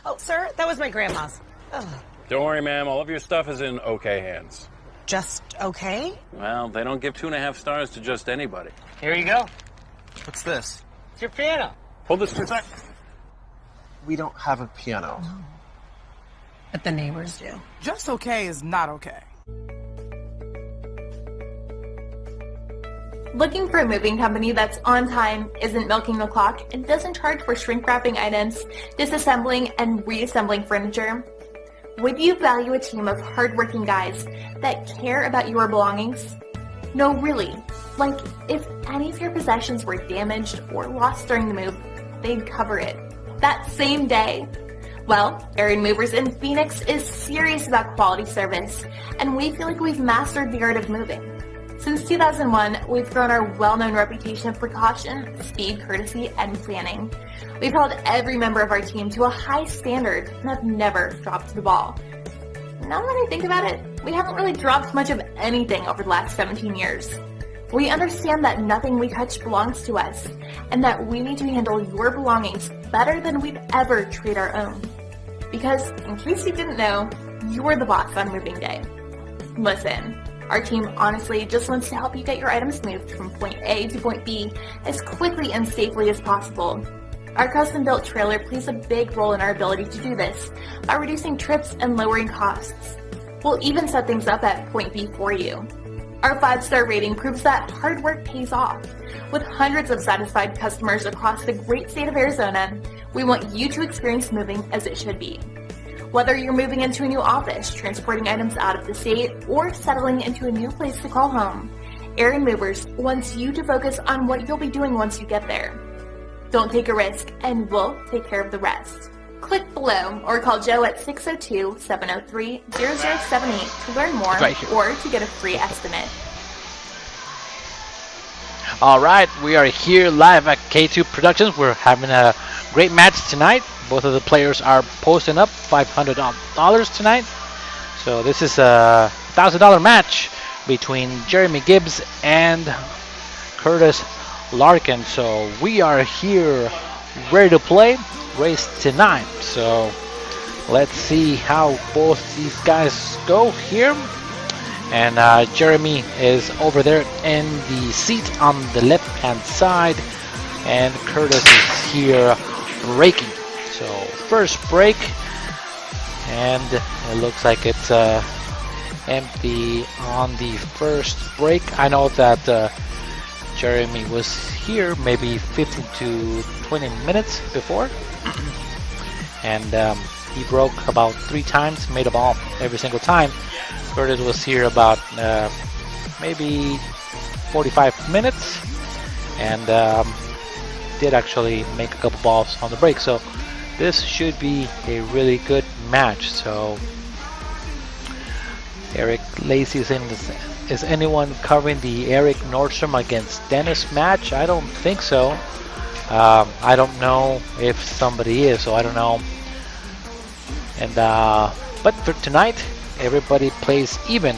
Oh, sir, that was my grandma's. Ugh. Don't worry, ma'am. All of your stuff is in okay hands. Just okay? Well, they don't give 2.5 stars to just anybody. Here you go. What's this? It's your piano. Hold this for a sec. We don't have a piano. No. But the neighbors do. Just okay is not okay. Looking for a moving company that's on time, isn't milking the clock, and doesn't charge for shrink wrapping items, disassembling, and reassembling furniture? Would you value a team of hardworking guys that care about your belongings? No, really. Like, if any of your possessions were damaged or lost during the move, they'd cover it that same day. Well, Aaron Movers in Phoenix is serious about quality service, and we feel like we've mastered the art of moving. Since 2001, we've grown our well-known reputation of precaution, speed, courtesy, and planning. We've held every member of our team to a high standard and have never dropped the ball. Now that I think about it, we haven't really dropped much of anything over the last 17 years. We understand that nothing we touch belongs to us, and that we need to handle your belongings better than we'd ever treat our own. Because, in case you didn't know, you're the boss on moving day. Listen. Our team honestly just wants to help you get your items moved from point A to point B as quickly and safely as possible. Our custom-built trailer plays a big role in our ability to do this by reducing trips and lowering costs. We'll even set things up at point B for you. Our 5-star rating proves that hard work pays off. With hundreds of satisfied customers across the great state of Arizona, we want you to experience moving as it should be. Whether you're moving into a new office, transporting items out of the state, or settling into a new place to call home, Aaron Movers wants you to focus on what you'll be doing once you get there. Don't take a risk, and we'll take care of the rest. Click below or call Joe at 602-703-0078 to learn more or to get a free estimate. All right, we are here live at K2 Productionz. We're having a great match tonight. Both of the players are posting up $500 tonight. So this is a $1,000 match between Jeremy Gibbs and Kurtis Larkin. So we are here ready to play race tonight. So let's see how both these guys go here. And Jeremy is over there in the seat on the left hand side, and Kurtis is here braking. So first break, and it looks like it's empty on the first break. I know that Jeremy was here maybe 15 to 20 minutes before, and he broke about 3 times, made a ball every single time. Kurtis was here about maybe 45 minutes, and did actually make a couple balls on the break. So this should be a really good match. So Eric Lacey is in this. Is anyone covering the Eric Nordstrom against Dennis match? I don't think so. I don't know if somebody is, so I don't know. And but for tonight, everybody plays even.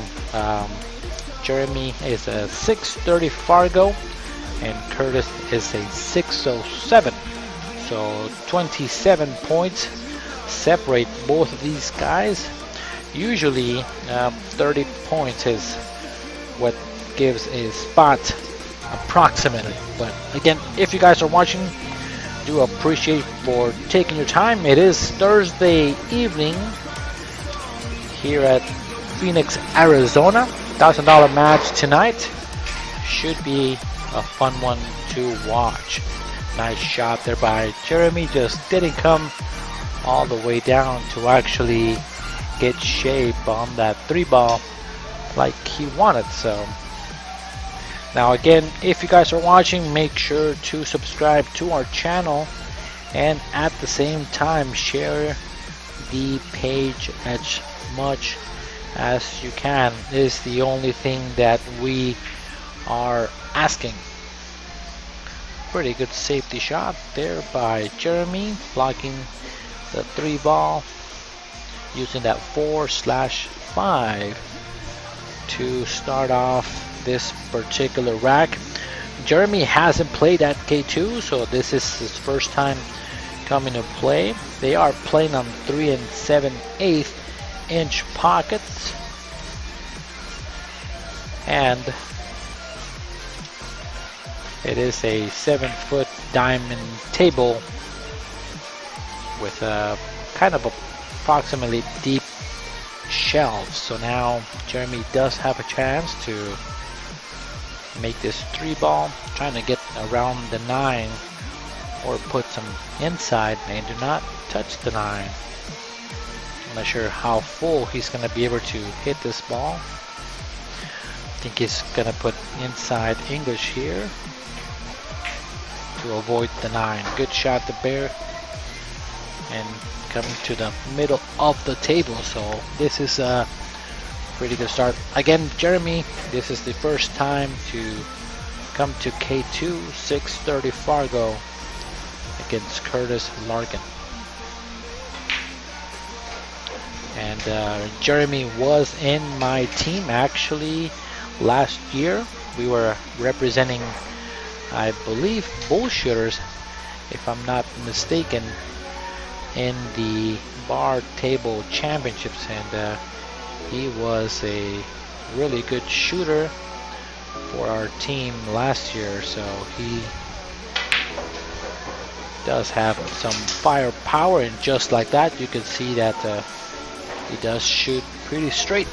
Jeremy is a 630 Fargo, and Kurtis is a 607. So 27 points separate both of these guys. Usually 30 points is what gives a spot approximately. But again, if you guys are watching, do appreciate for taking your time. It is Thursday evening here at Phoenix, Arizona. $1,000 match tonight. Should be a fun one to watch. Nice shot there by Jeremy. Just didn't come all the way down to actually get shape on that 3-ball like he wanted. So now again, if you guys are watching, make sure to subscribe to our channel, and at the same time share the page as much as you can. Is the only thing that we are asking. Pretty good safety shot there by Jeremy, blocking the 3-ball, using that 4/5 to start off this particular rack. Jeremy hasn't played at K2, so this is his first time coming to play. They are playing on 3 7/8 inch pockets, and it is a 7-foot diamond table with a kind of approximately deep shelves. So now Jeremy does have a chance to make this 3-ball, trying to get around the 9 or put some inside, and do not touch the 9. I'm not sure how full he's going to be able to hit this ball. I think he's going to put inside English here to avoid the 9. Good shot to Bear, and coming to the middle of the table. So this is a pretty good start. Again, Jeremy, this is the first time to come to K2, 630 Fargo against Kurtis Larkin. And Jeremy was in my team actually last year. We were representing, I believe, bullshitters, if I'm not mistaken, in the bar table championships, and he was a really good shooter for our team last year, so he does have some firepower, and just like that you can see that he does shoot pretty straight.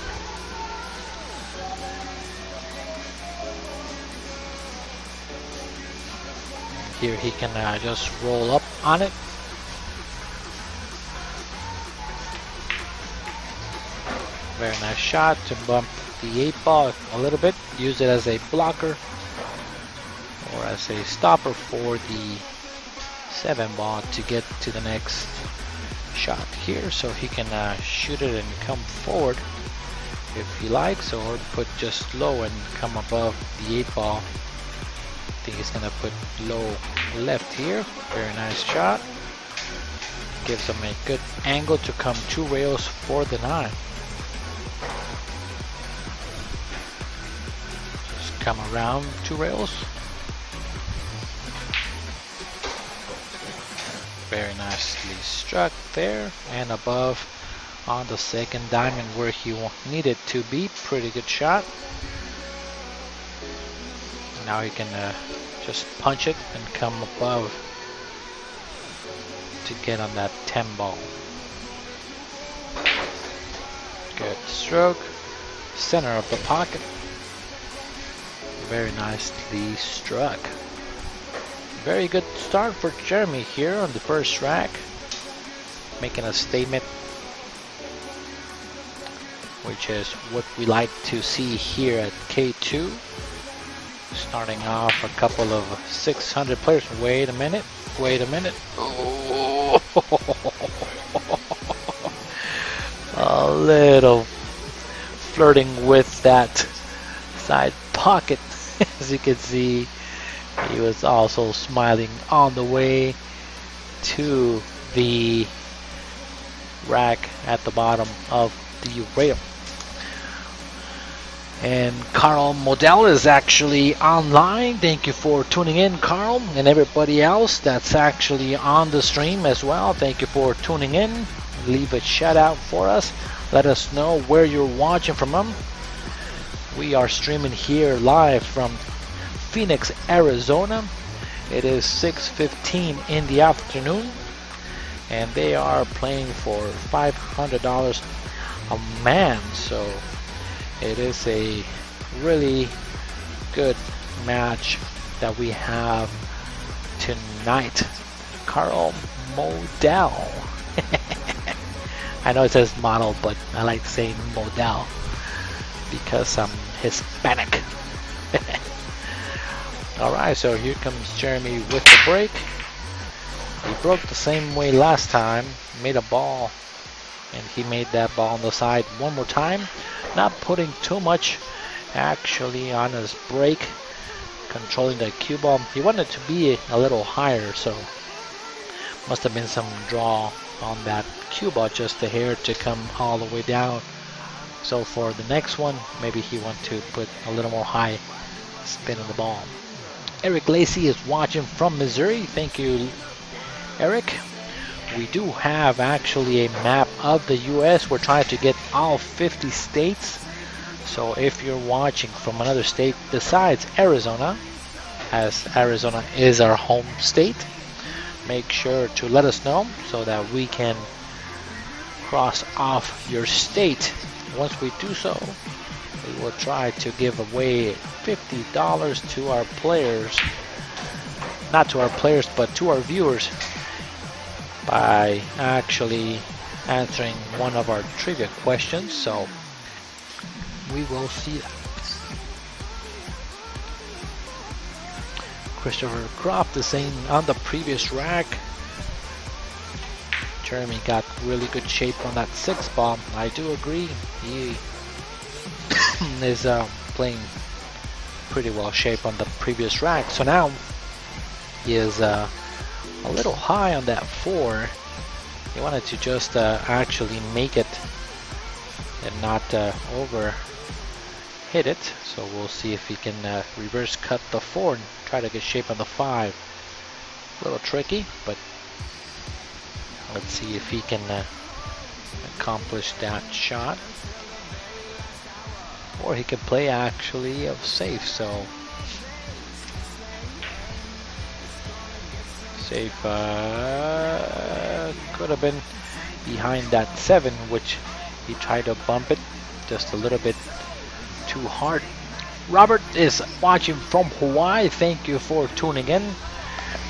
Here he can just roll up on it. Very nice shot to bump the 8-ball a little bit. Use it as a blocker or as a stopper for the 7-ball to get to the next shot here. So he can shoot it and come forward if he likes, or put just low and come above the 8-ball. I think he's going to put low left here. Very nice shot. Gives him a good angle to come 2 rails for the 9. Come around 2 rails. Very nicely struck there, and above on the second diamond where he needed to be. Pretty good shot. Now he can just punch it and come above to get on that 10-ball. Good stroke. Center of the pocket. Very nicely struck. Very good start for Jeremy here on the first rack, making a statement. which is what we like to see here at K2. Starting off a couple of 600 players. Wait a minute. Oh. A little flirting with that side pocket. As you can see, he was also smiling on the way to the rack at the bottom of the rail. And Carl Modell is actually online. Thank you for tuning in, Carl, and everybody else that's actually on the stream as well. Thank you for tuning in. Leave a shout out for us. Let us know where you're watching from. We are streaming here live from Phoenix, Arizona. It is 6:15 in the afternoon, and they are playing for $500 a man. So it is a really good match that we have tonight. Carl Modell. I know it says model, but I like saying Modell because I'm Hispanic. Alright, so here comes Jeremy with the break. He broke the same way last time, made a ball, and he made that ball on the side one more time. Not putting too much actually on his break, controlling the cue ball. He wanted to be a little higher, so must have been some draw on that cue ball, just the hair to come all the way down. So for the next one, maybe he wants to put a little more high spin on the ball. Eric Lacey is watching from Missouri. Thank you, Eric. We do have actually a map of the US. We're trying to get all 50 states. So if you're watching from another state besides Arizona, as Arizona is our home state, make sure to let us know so that we can cross off your state. Once we do so, we will try to give away $50 to our players. Not to our players, but to our viewers, by actually answering one of our trivia questions. So we will see that. Christopher Croft is saying on the previous rack, Jeremy got really good shape on that 6 ball. I do agree. He is playing pretty well shape on the previous rack. So now he is a little high on that 4. He wanted to just actually make it and not over hit it. So we'll see if he can reverse cut the 4 and try to get shape on the 5. A little tricky, but let's see if he can accomplish that shot. Or he can play actually safe. So safe could have been behind that 7, which he tried to bump it just a little bit too hard. Robert is watching from Hawaii. Thank you for tuning in.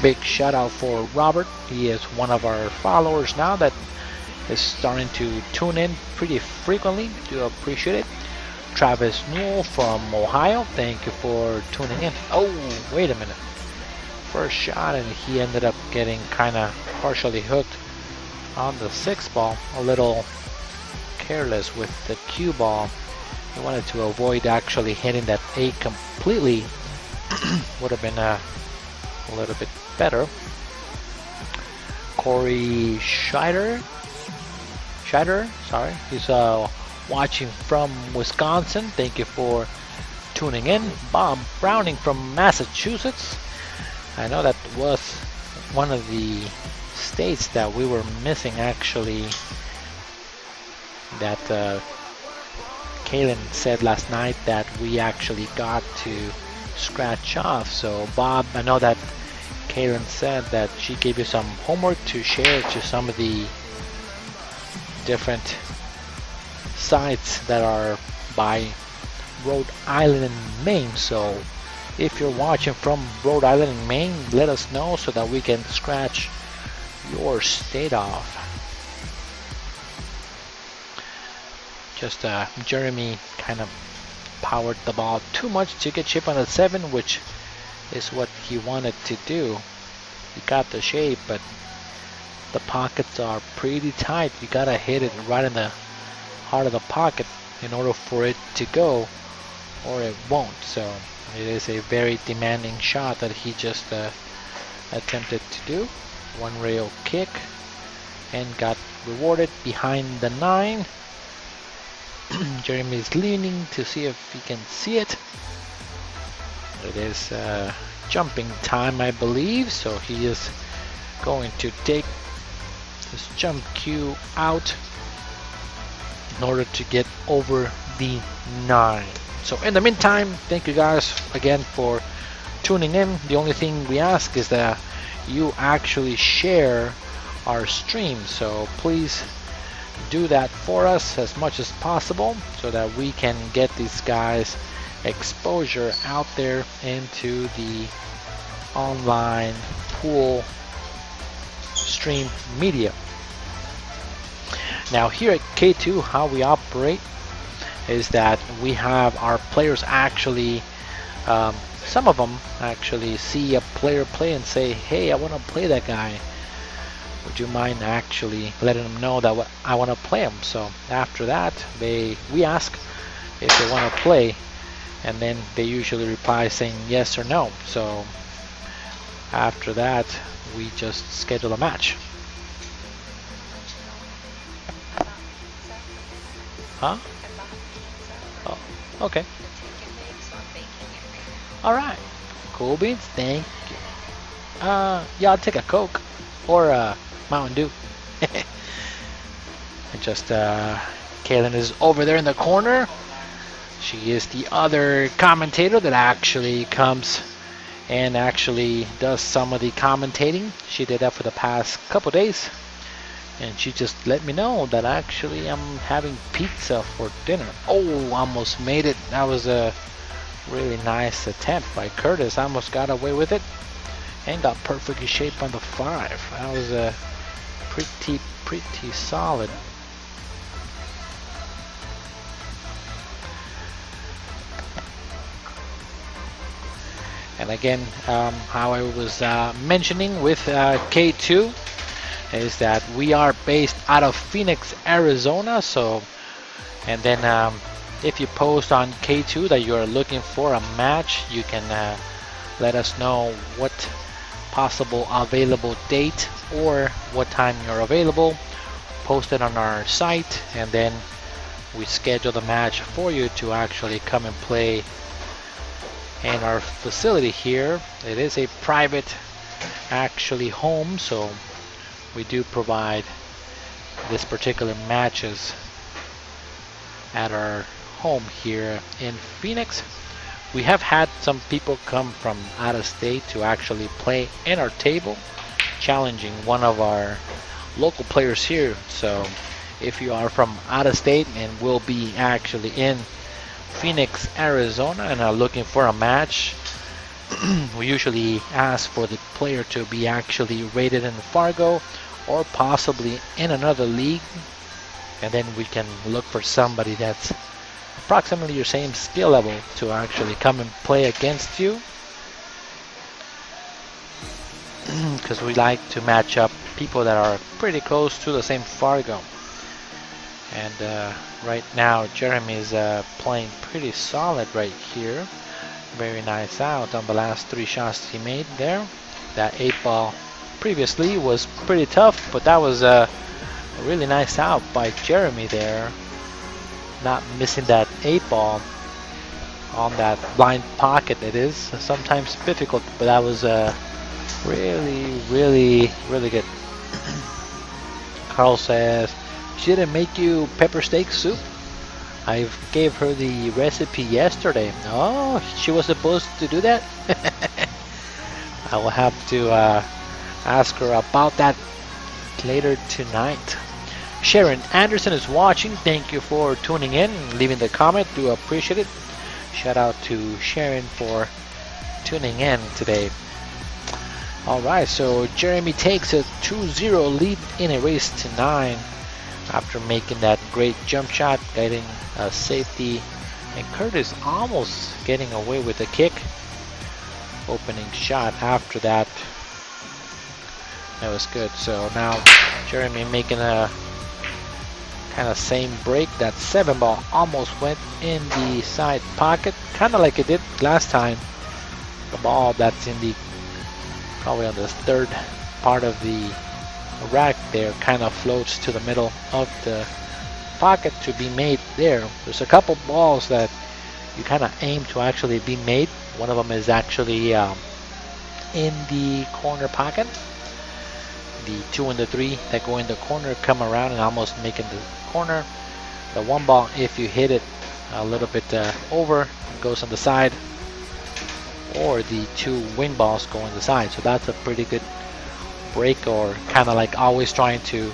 Big shout out for Robert. He is one of our followers now that is starting to tune in pretty frequently. Do appreciate it. Travis Newell from Ohio. Thank you for tuning in. Oh, wait a minute. First shot, and he ended up getting kind of partially hooked on the 6 ball. A little careless with the cue ball. He wanted to avoid actually hitting that 8 completely. Would have been a little bit better. Corey Scheider, sorry, he's watching from Wisconsin. Thank you for tuning in. Bob Browning from Massachusetts. I know that was one of the states that we were missing actually, that Kaylin said last night that we actually got to scratch off. So Bob, I know that Kaylin said that she gave you some homework to share to some of the different sites that are by Rhode Island and Maine. So if you're watching from Rhode Island and Maine, let us know so that we can scratch your state off. Just Jeremy kind of powered the ball too much to get chip on the 7, which is what he wanted to do. He got the shape, but the pockets are pretty tight. You gotta hit it right in the heart of the pocket in order for it to go, or it won't. So it is a very demanding shot that he just attempted to do. One rail kick and got rewarded behind the 9. Jeremy is leaning to see if he can see it. It is jumping time, I believe, so he is going to take his jump cue out in order to get over the 9. So in the meantime, thank you guys again for tuning in. The only thing we ask is that you actually share our stream, so please do that for us as much as possible so that we can get these guys exposure out there into the online pool stream media. Now here at K2, how we operate is that we have our players actually, some of them actually see a player play and say, hey, I want to play that guy. Would you mind actually letting them know that I want to play him? So after that, we ask if they want to play, and then they usually reply saying yes or no. So after that, we just schedule a match. Huh? Oh, okay. All right. Cool beans. Thank you. Yeah, I'll take a Coke or a Mountain Dew. And just Kaylin is over there in the corner. She is the other commentator that actually comes and actually does some of the commentating. She did that for the past couple days, and she just let me know that actually I'm having pizza for dinner. Oh, almost made it. That was a really nice attempt by Kurtis. Almost got away with it and got perfectly shaped on the 5. That was pretty solid. And again, how I was mentioning with K2 is that we are based out of Phoenix, Arizona. So, and then if you post on K2 that you are looking for a match, you can let us know what possible available date or what time you're available. Post it on our site, and then we schedule the match for you to actually come and play in our facility here. It is a private actually home, so we do provide this particular matches at our home here in Phoenix. We have had some people come from out of state to actually play in our table, challenging one of our local players here. So if you are from out of state and will be actually in Phoenix, Arizona, and are looking for a match, we usually ask for the player to be actually rated in Fargo or possibly in another league, and then we can look for somebody that's approximately your same skill level to actually come and play against you, because we like to match up people that are pretty close to the same Fargo. And right now Jeremy is playing pretty solid right here. Very nice out on the last 3 shots he made there. That 8 ball previously was pretty tough, but that was a really nice out by Jeremy there, not missing that 8 ball on that blind pocket. It is sometimes difficult, but that was really good. Carl says, she didn't make you pepper steak soup? I gave her the recipe yesterday. Oh, she was supposed to do that? I will have to ask her about that later tonight. Sharon Anderson is watching. Thank you for tuning in and leaving the comment. Do appreciate it. Shout out to Sharon for tuning in today. Alright, so Jeremy takes a 2-0 lead in a race to 9. after making that great jump shot, getting a safety, and Kurtis almost getting away with a kick. Opening shot after that. That was good. So now Jeremy making a kind of same break. That 7 ball almost went in the side pocket, kind of like it did last time. The ball that's in the probably on the third part of the rack there kind of floats to the middle of the pocket to be made there. There's a couple balls that you kind of aim to actually be made. One of them is actually in the corner pocket. The 2 and the 3 that go in the corner come around and almost make it the corner. The 1 ball, if you hit it a little bit over, it goes on the side. Or the 2 wing balls go on the side. So that's a pretty good break, or kind of like always trying to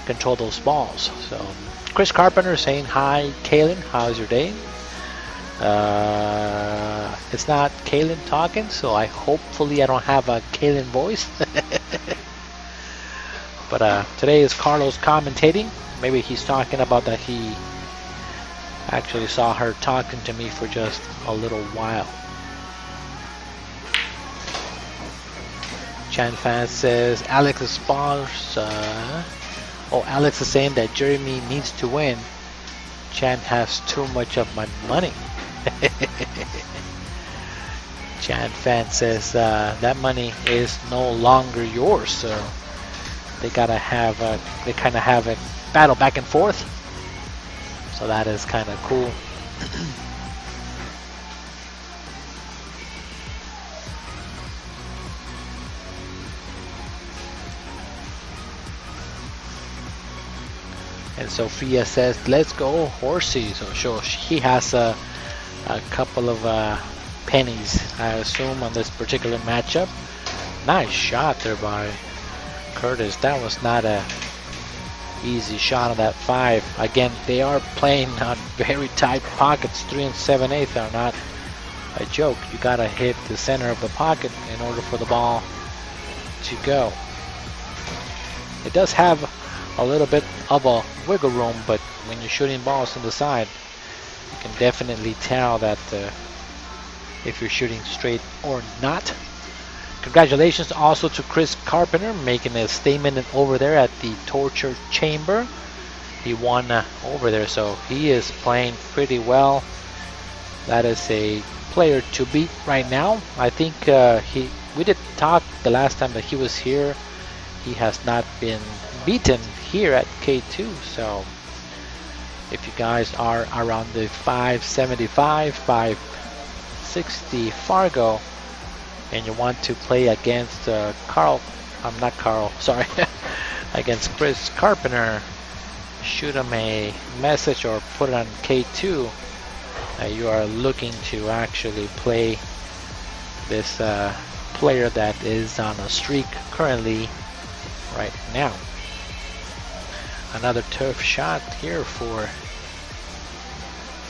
control those balls. So Chris Carpenter saying, hi Kalen, how's your day? It's not Kalen talking, so hopefully I don't have a Kalen voice. But today is Carlos commentating. Maybe he's talking about that he actually saw her talking to me for just a little while. Chan Fan says Alex Esparza. Alex is saying that Jeremy needs to win. Chan has too much of my money. Chan Fan says that money is no longer yours, so they kind of have a battle back and forth. So that is kind of cool. And Sophia says, let's go horsey. So he has a couple of pennies, I assume, on this particular matchup. Nice shot there by Kurtis. That was not a easy shot on that 5. Again, they are playing on very tight pockets. 3 and 7/8 are not a joke. You gotta hit the center of the pocket in order for the ball to go. It does have a little bit of a wiggle room, but when you're shooting balls on the side, you can definitely tell that if you're shooting straight or not. Congratulations also to Chris Carpenter making a statement over there at the torture chamber. He won over there, so he is playing pretty well. That is a player to beat right now. I think we did talk the last time that he was here. He has not been beaten here at K2, so if you guys are around the 575, 560 Fargo, and you want to play against against Chris Carpenter, shoot him a message or put it on K2. You are looking to actually play this player that is on a streak currently right now. Another tough shot here for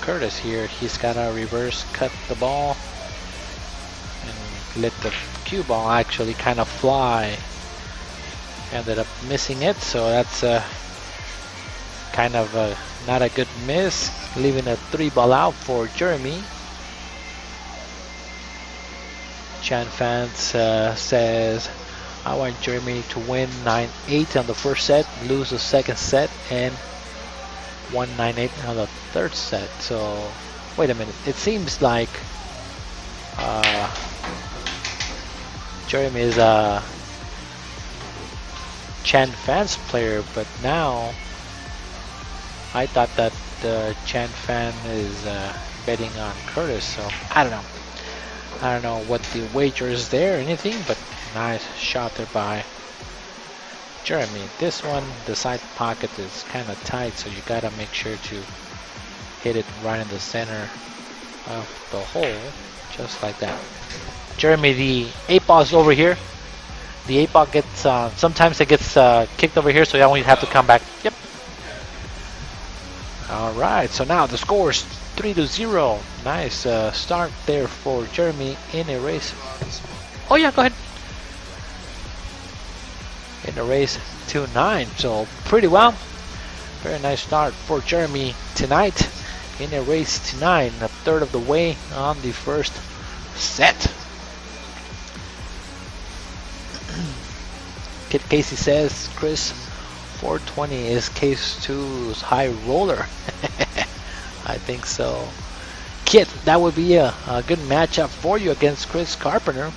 Kurtis here. He's got to reverse cut the ball and let the cue ball actually kind of fly. Ended up missing it, so that's kind of not a good miss, leaving a 3 ball out for Jeremy. Chan Fans says, I want Jeremy to win 9-8 on the first set, lose the second set, and 1-9-8 on the third set. So, wait a minute. It seems like Jeremy is a Chan Fan's player, but now I thought that Chan Fan is betting on Kurtis. So, I don't know. I don't know what the wager is there or anything, but nice shot there by Jeremy. This one, the side pocket is kind of tight, so you gotta make sure to hit it right in the center of the hole, just like that. Jeremy, the 8 ball is over here. The 8 ball gets, sometimes it gets kicked over here, so you only have to come back. Yep. Alright, so now the score is 3-0. Nice start there for Jeremy in a race. Oh yeah, go ahead. In a race 2-9, so pretty well. Very nice start for Jeremy tonight in a race to 9, a third of the way on the first set. Kid Casey says, Chris, 420 is Case 2's high roller. I think so. Kid, that would be a good matchup for you against Chris Carpenter.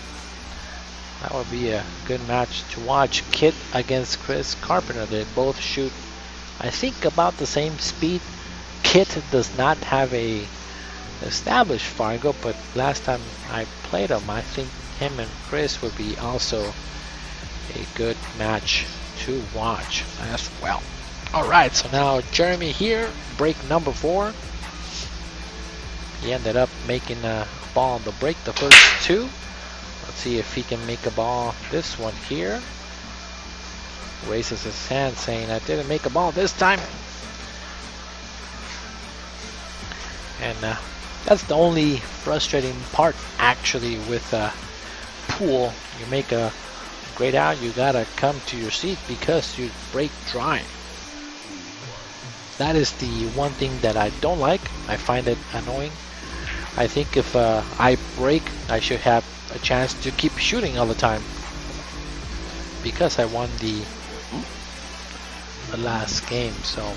That would be a good match to watch. Kid against Chris Carpenter. They both shoot, I think, about the same speed. Kit does not have a established Fargo, but last time I played him, I think him and Chris would be also a good match to watch as well. Alright, so now Jeremy here, break number 4. He ended up making a ball on the break, the first 2. Let's see if he can make a ball this one here. Raises his hand saying, I didn't make a ball this time. And that's the only frustrating part actually with pool. You make a great out, you gotta come to your seat because you break dry. That is the one thing that I don't like. I find it annoying. I think if I break, I should have a chance to keep shooting all the time because I won the last game. So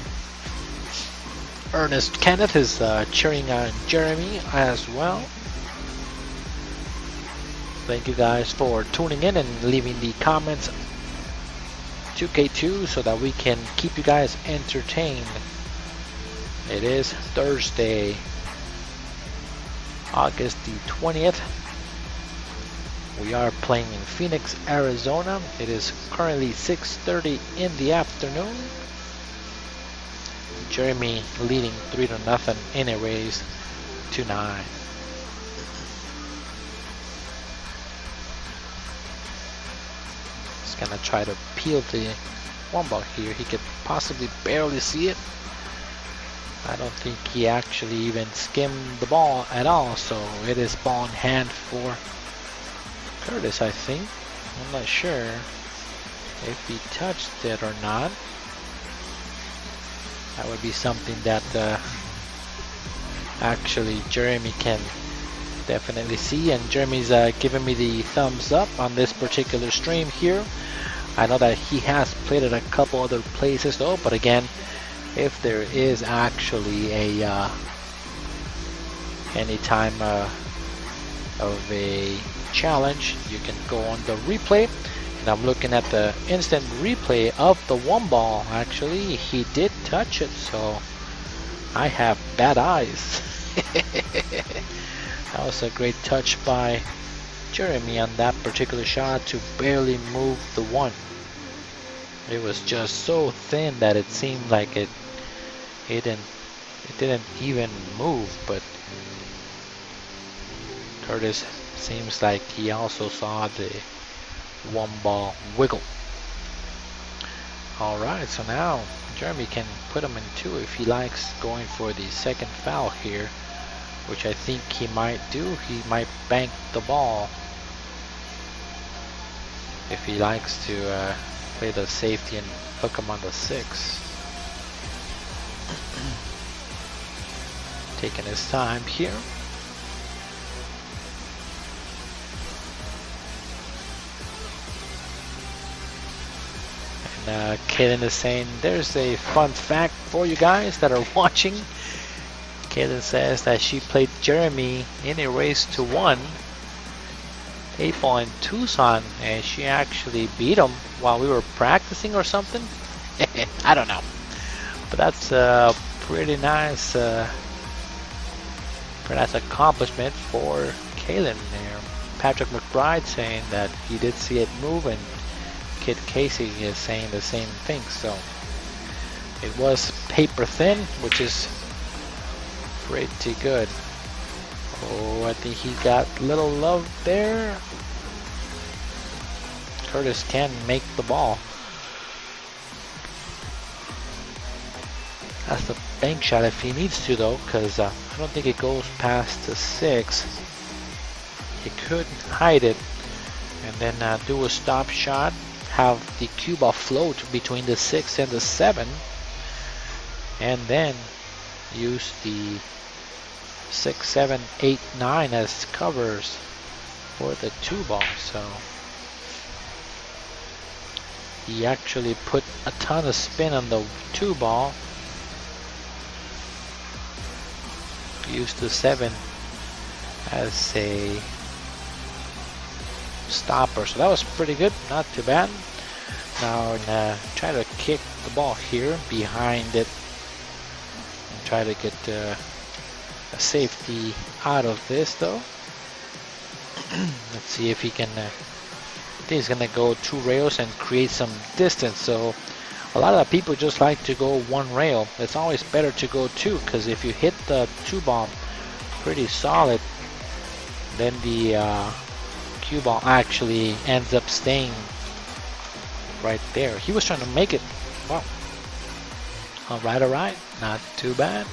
Ernest Kenneth is cheering on Jeremy as well. Thank you guys for tuning in and leaving the comments 2K2 so that we can keep you guys entertained. It is Thursday, August the 20th. We are playing in Phoenix, Arizona. It is currently 6:30 in the afternoon. Jeremy leading 3-0 in a race to 9. He's gonna try to peel the one ball here. He could possibly barely see it. I don't think he actually even skimmed the ball at all, so it is ball in hand for Kurtis, I think. I'm not sure if he touched it or not. That would be something that actually Jeremy can definitely see, and Jeremy's giving me the thumbs up on this particular stream here. I know that he has played at a couple other places though, but again, if there is actually a any time of a challenge, you can go on the replay. And I'm looking at the instant replay of the one ball. Actually, he did touch it, so I have bad eyes. That was a great touch by Jeremy on that particular shot to barely move the one. It was just so thin that it seemed like it didn't even move, but Kurtis seems like he also saw the one ball wiggle. Alright, so now Jeremy can put him in 2 if he likes going for the second foul here, which I think he might do. He might bank the ball if he likes to play the safety and hook him on the 6. Taking his time here. Kaden is saying there's a fun fact for you guys that are watching. Kaden says that she played Jeremy in a race to 1 8-ball in Tucson, and she actually beat him while we were practicing or something. I don't know, but that's a pretty nice accomplishment for Kaden there. Patrick McBride saying that he did see it move, and Kid Casey is saying the same thing. So it was paper thin, which is pretty good. Oh, I think he got a little love there. Kurtis can make the ball. That's the bank shot if he needs to though, because I don't think it goes past the 6. He could hide it and then do a stop shot, have the cue ball float between the 6 and the 7, and then use the 6, 7, 8, 9 as covers for the 2 ball. So he actually put a ton of spin on the 2 ball. Used the 7 as a stopper, so that was pretty good, not too bad. Now try to kick the ball here behind it and try to get a safety out of this though. Let's see if he can. I think he's gonna go 2 rails and create some distance. So a lot of people just like to go 1 rail. It's always better to go 2, because if you hit the 2 ball pretty solid, then the cue ball actually ends up staying right there. He was trying to make it. Wow. All right, not too bad.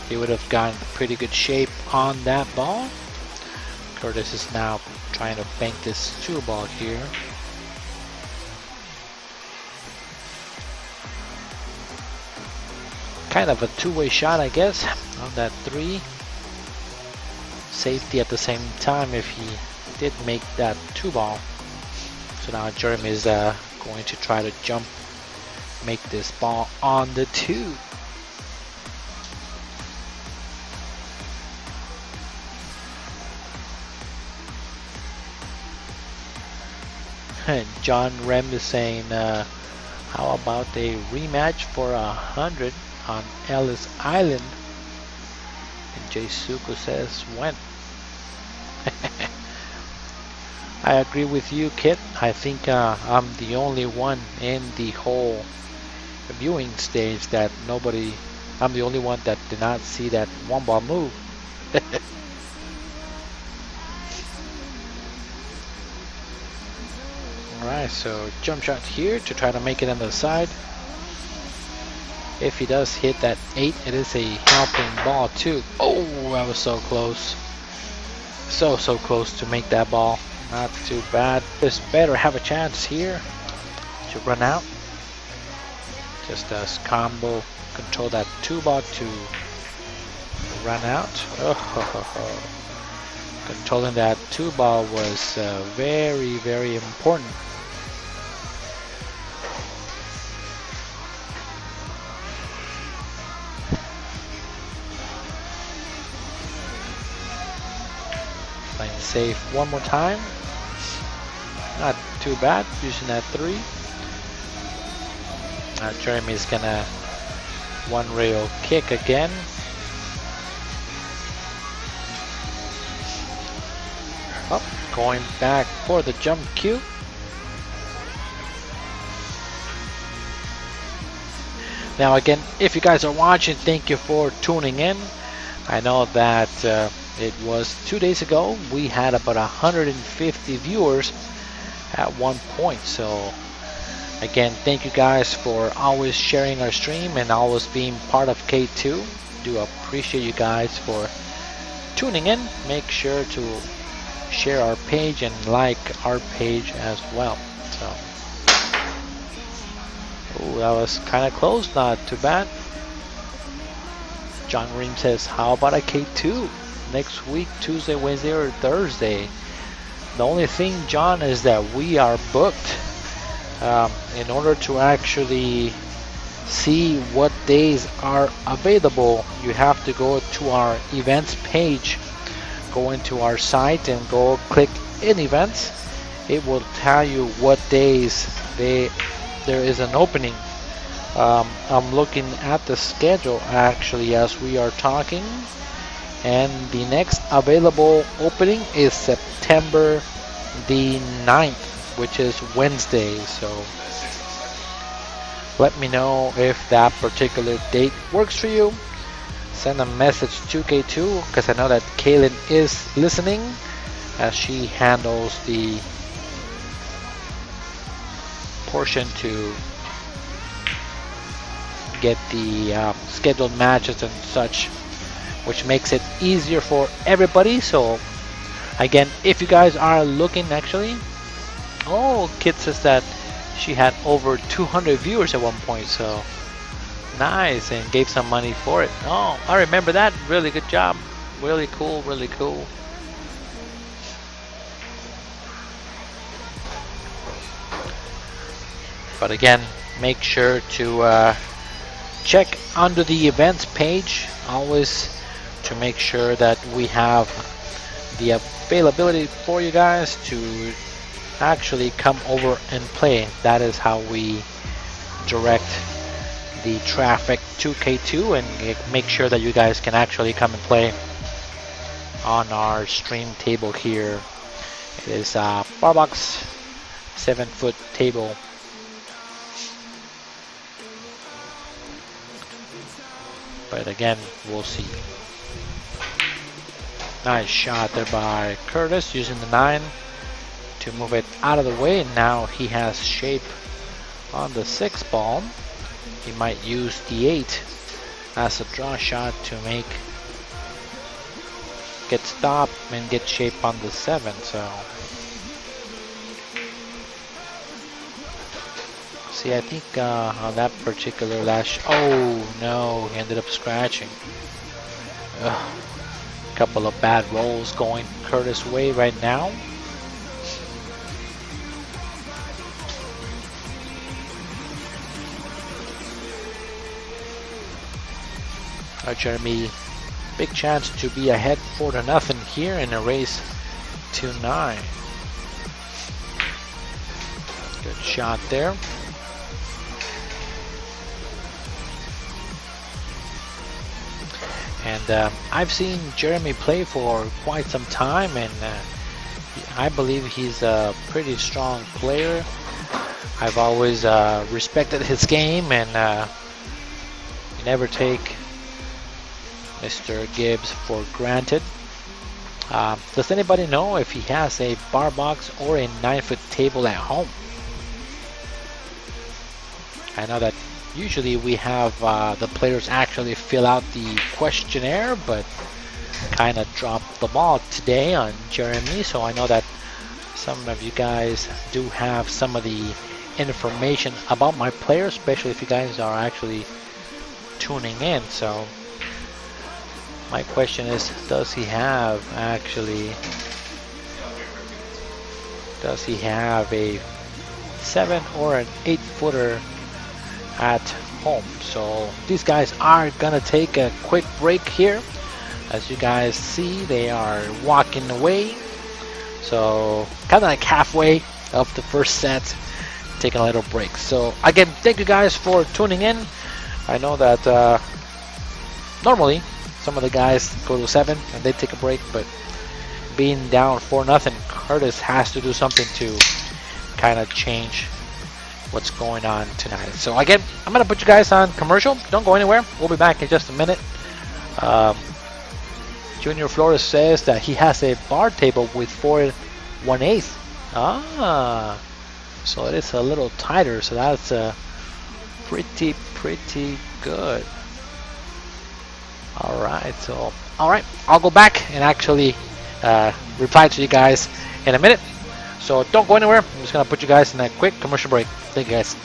He would have gotten pretty good shape on that ball. Kurtis is now trying to bank this 2 ball here. Kind of a 2-way shot, I guess, on that 3. Safety at the same time if he did make that 2 ball. So now Jeremy is going to try to jump, make this ball on the 2. John Rem is saying, how about a rematch for 100 on Ellis Island? And Jay Suko says, when? I agree with you, Kit. I think I'm the only one in the whole viewing stage that I'm the only one that did not see that 1 ball move. Alright, so jump shot here to try to make it on the side. If he does hit that 8, it is a helping ball too. Oh, that was so close. So close to make that ball. Not too bad. Just better have a chance here to run out. Just does combo control that 2 ball to run out. Oh, controlling that 2 ball was very, very important. Playing safe 1 more time. Not too bad, using that 3. Now Jeremy's gonna 1 rail kick again. Up, going back for the jump cue. Now again, if you guys are watching, thank you for tuning in. I know that it was 2 days ago. We had about 150 viewers at one point. So again, thank you guys for always sharing our stream and always being part of K2. Do appreciate you guys for tuning in. Make sure to share our page and like our page as well. So, oh, that was kind of close. Not too bad. John Ream says, how about a K2 next week, Tuesday, Wednesday, or Thursday? The only thing, John, is that we are booked. In order to actually see what days are available, you have to go to our events page, go into our site and go click in events. It will tell you what days there is an opening. I'm looking at the schedule actually as we are talking, and the next available opening is September the 9th, which is Wednesday. So let me know if that particular date works for you. Send a message to K2, because I know that Kaylin is listening as she handles the portion to get the scheduled matches and such, which makes it easier for everybody. So again, if you guys are looking, actually, oh, Kit says that She had over 200 viewers at one point, so nice, and gave some money for it. Oh, I remember that. Really good job. Really cool, really cool. But again, make sure to check under the events page always to make sure that we have the availability for you guys to actually come over and play. That is how we direct the traffic to K2 and make sure that you guys can actually come and play on our stream table here. It is a Barbox 7-foot table. But again, we'll see. Nice shot there by Kurtis using the 9 to move it out of the way. Now he has shape on the 6 ball. He might use the 8 as a draw shot to get stopped and get shape on the 7. So see, I think on that particular last, oh no, he ended up scratching. Couple of bad rolls going Kurtis' way right now. Jeremy, big chance to be ahead 4-0 here in a race to 9. Good shot there. And I've seen Jeremy play for quite some time, and I believe he's a pretty strong player. I've always respected his game, and never take Mr. Gibbs for granted. Does anybody know if he has a bar box or a 9-foot table at home? I know that usually we have the players actually fill out the questionnaire, but kind of dropped the ball today on Jeremy, so I know that some of you guys do have some of the information about my players, especially if you guys are actually tuning in. So my question is, does he have a 7 or an 8-footer at home? So these guys are gonna take a quick break here. As you guys see, they are walking away, so kind of like halfway of the first set, taking a little break. So again, thank you guys for tuning in. I know that normally some of the guys go to 7 and they take a break, but being down 4-0, Kurtis has to do something to kind of change what's going on tonight. So again, I'm gonna put you guys on commercial. Don't go anywhere. We'll be back in just a minute. Junior Flores says that he has a bar table with 4 1/8. So it is a little tighter. So that's pretty good. All right. So I'll go back and actually reply to you guys in a minute. So don't go anywhere. I'm just gonna put you guys in a quick commercial break. Thank you guys.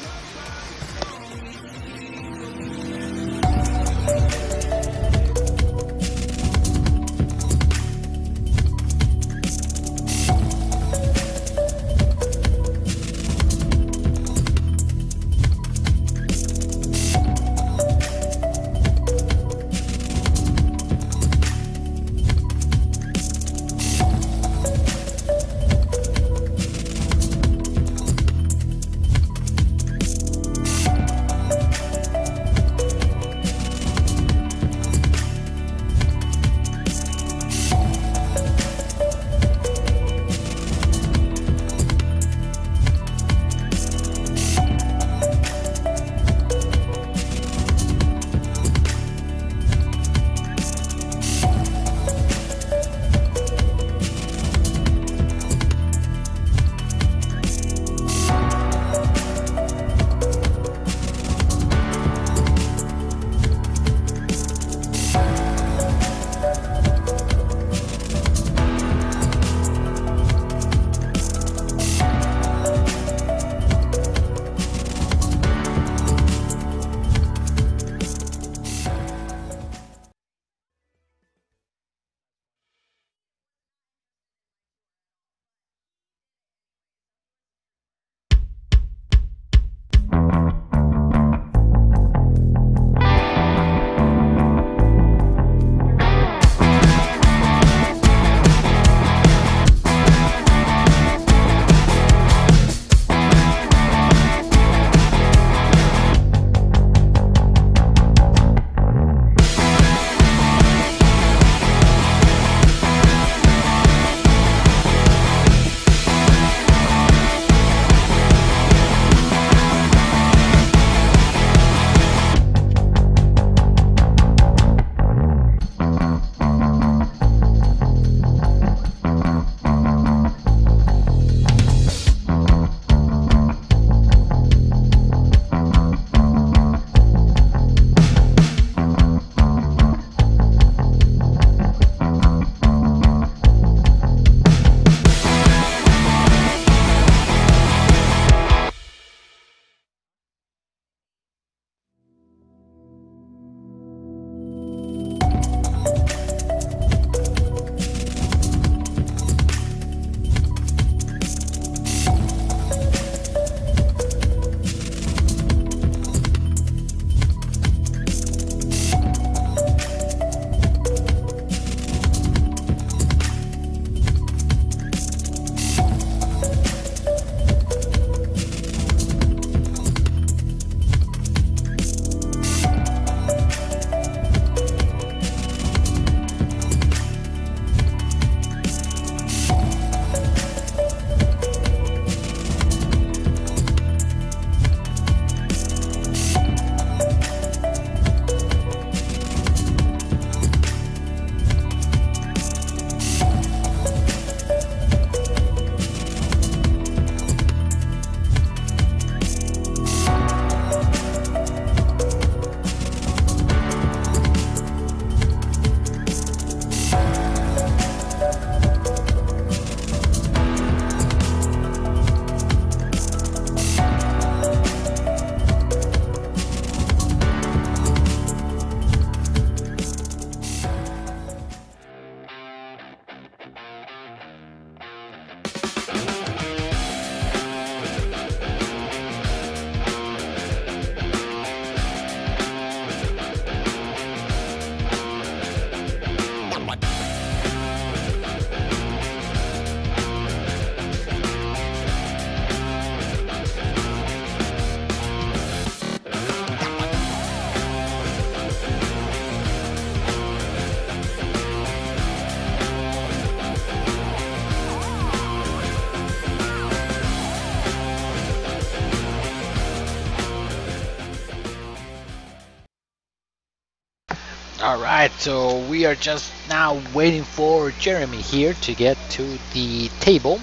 Alright, so we are just now waiting for Jeremy here to get to the table.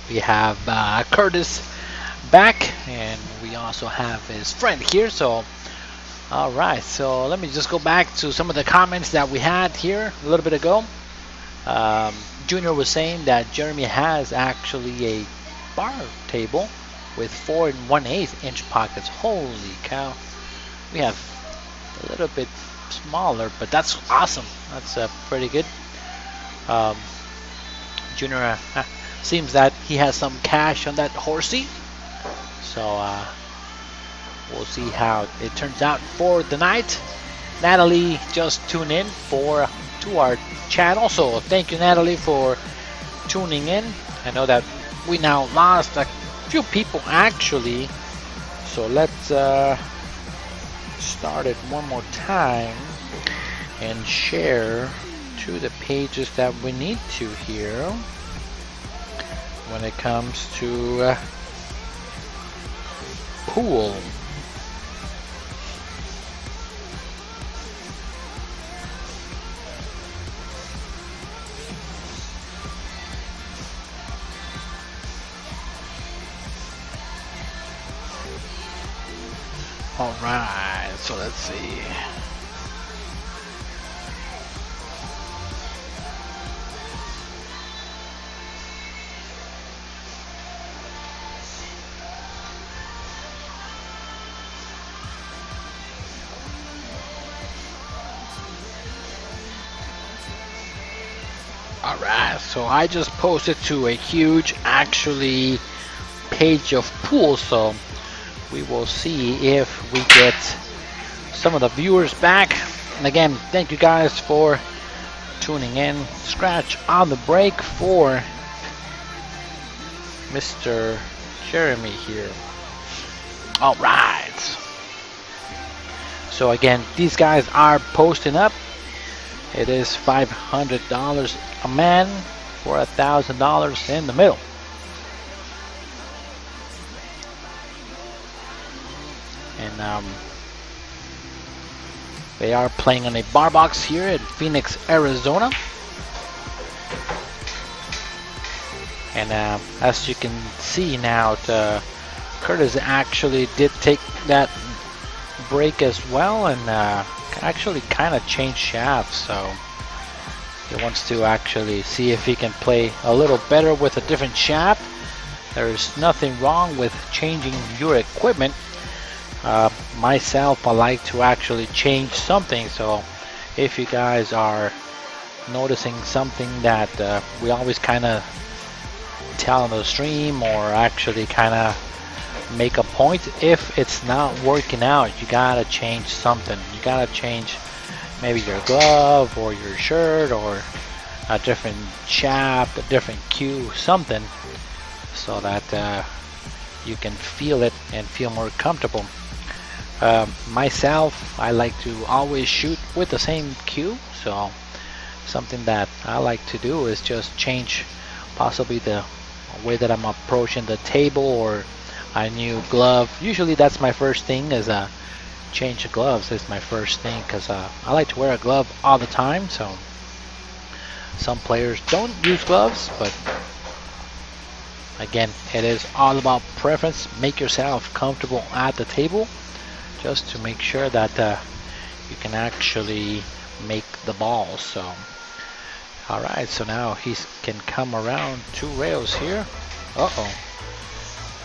We have Kurtis back, and we also have his friend here. So alright, so let me just go back to some of the comments that we had here a little bit ago. Junior was saying that Jeremy has actually a bar table with 4 1/8 inch pockets. Holy cow, we have a little bit smaller, but that's awesome. That's pretty good. Junior seems that he has some cash on that horsey, so we'll see how it turns out for the night. Natalie just tuned in to our channel, so thank you, Natalie, for tuning in. I know that we now lost a few people actually, so let's start it one more time and share to the pages that we need to here when it comes to pool. All right, so let's see. Alright, so I just posted to a huge actually page of pool, so we will see if we get some of the viewers back. And again, thank you guys for tuning in. Scratch on the break for Mr. Jeremy here. Alright, so again, these guys are posting up. It is $500 a man for $1,000 in the middle. And they are playing on a bar box here in Phoenix, Arizona. And as you can see now, Kurtis actually did take that break as well, and actually kind of changed shafts, so he wants to actually see if he can play a little better with a different shaft. There's nothing wrong with changing your equipment. Myself, I like to actually change something, so if you guys are noticing something that we always kind of tell on the stream, or actually kind of make a point, if it's not working out, you gotta change something. You gotta change maybe your glove or your shirt, or a different shaft, a different cue, something, so that you can feel it and feel more comfortable. Myself, I like to always shoot with the same cue, so something that I like to do is just change possibly the way that I'm approaching the table, or a new glove. Usually that's my first thing, is change the gloves is my first thing, because I like to wear a glove all the time. So some players don't use gloves, but again, it is all about preference. Make yourself comfortable at the table, just to make sure that you can actually make the ball. So alright, so now he can come around 2 rails here. Uh-oh,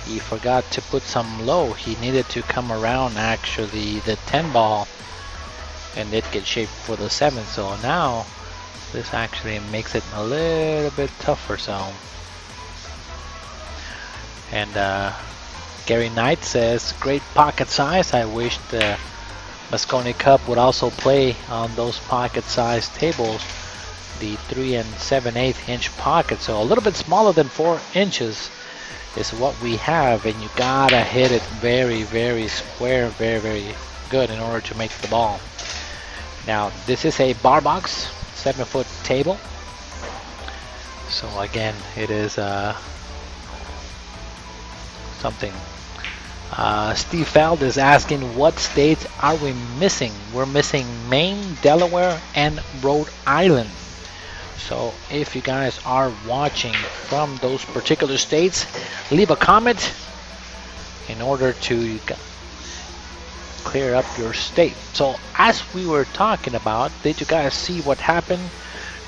he forgot to put some low. He needed to come around actually the 10 ball and it get shaped for the 7. So now this actually makes it a little bit tougher. So, and Gary Knight says, great pocket size. I wish the Moscone Cup would also play on those pocket size tables, the 3 7/8 inch pocket. So a little bit smaller than 4 inches is what we have, and you gotta hit it very, very square, very, very good in order to make the ball. Now this is a bar box, 7-foot table. So again, it is something Steve Feld is asking what states are we missing? We're missing Maine, Delaware, and Rhode Island. So if you guys are watching from those particular states, leave a comment in order to clear up your state. So as we were talking about, did you guys see what happened?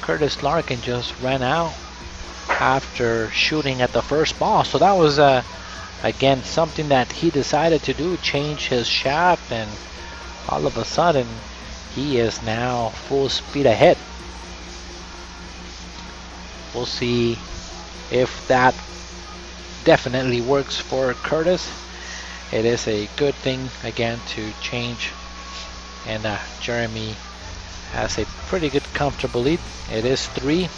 Curtis Larkin just ran out after shooting at the first ball. So that was again something that he decided to do, change his shaft, and all of a sudden he is now full speed ahead. We'll see if that definitely works for Curtis. It is a good thing again to change, and Jeremy has a pretty good comfortable lead. It is 3.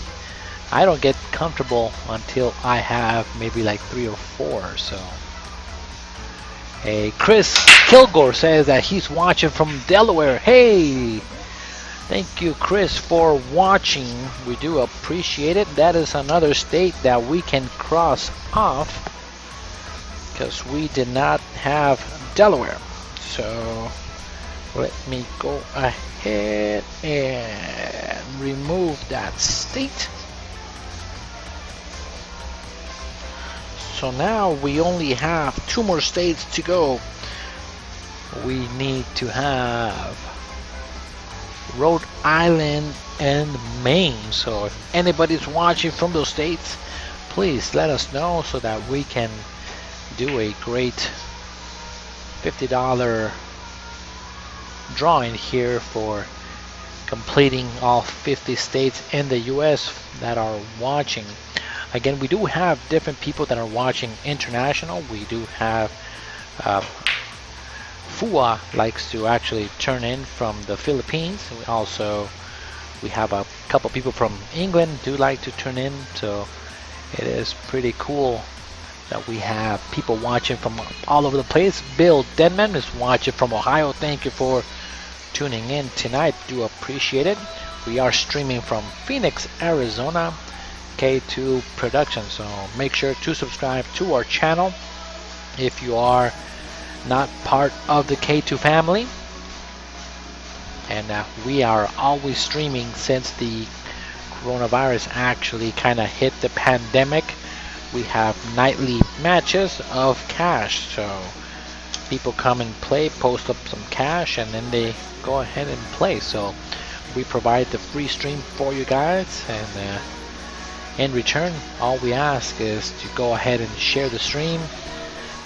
I don't get comfortable until I have maybe like 3 or 4. So hey, Chris Kilgore says that he's watching from Delaware. Hey, thank you, Chris, for watching. We do appreciate it. That is another state that we can cross off because we did not have Delaware. So let me go ahead and remove that state. So now we only have 2 more states to go. We need to have Rhode Island and Maine. So if anybody's watching from those states, please let us know so that we can do a great $50 drawing here for completing all 50 states in the US that are watching. Again, we do have different people that are watching international. We do have Fua likes to actually turn in from the Philippines. We have a couple people from England do like to turn in. So it is pretty cool that we have people watching from all over the place. Bill Denman is watching from Ohio. Thank you for tuning in tonight. Do appreciate it. We are streaming from Phoenix, Arizona, K2 Productionz. So make sure to subscribe to our channel if you are not part of the K2 family. And we are always streaming since the coronavirus actually kind of hit the pandemic. We have nightly matches of cash, so people come and play, post up some cash, and then they go ahead and play. So we provide the free stream for you guys, and in return, all we ask is to go ahead and share the stream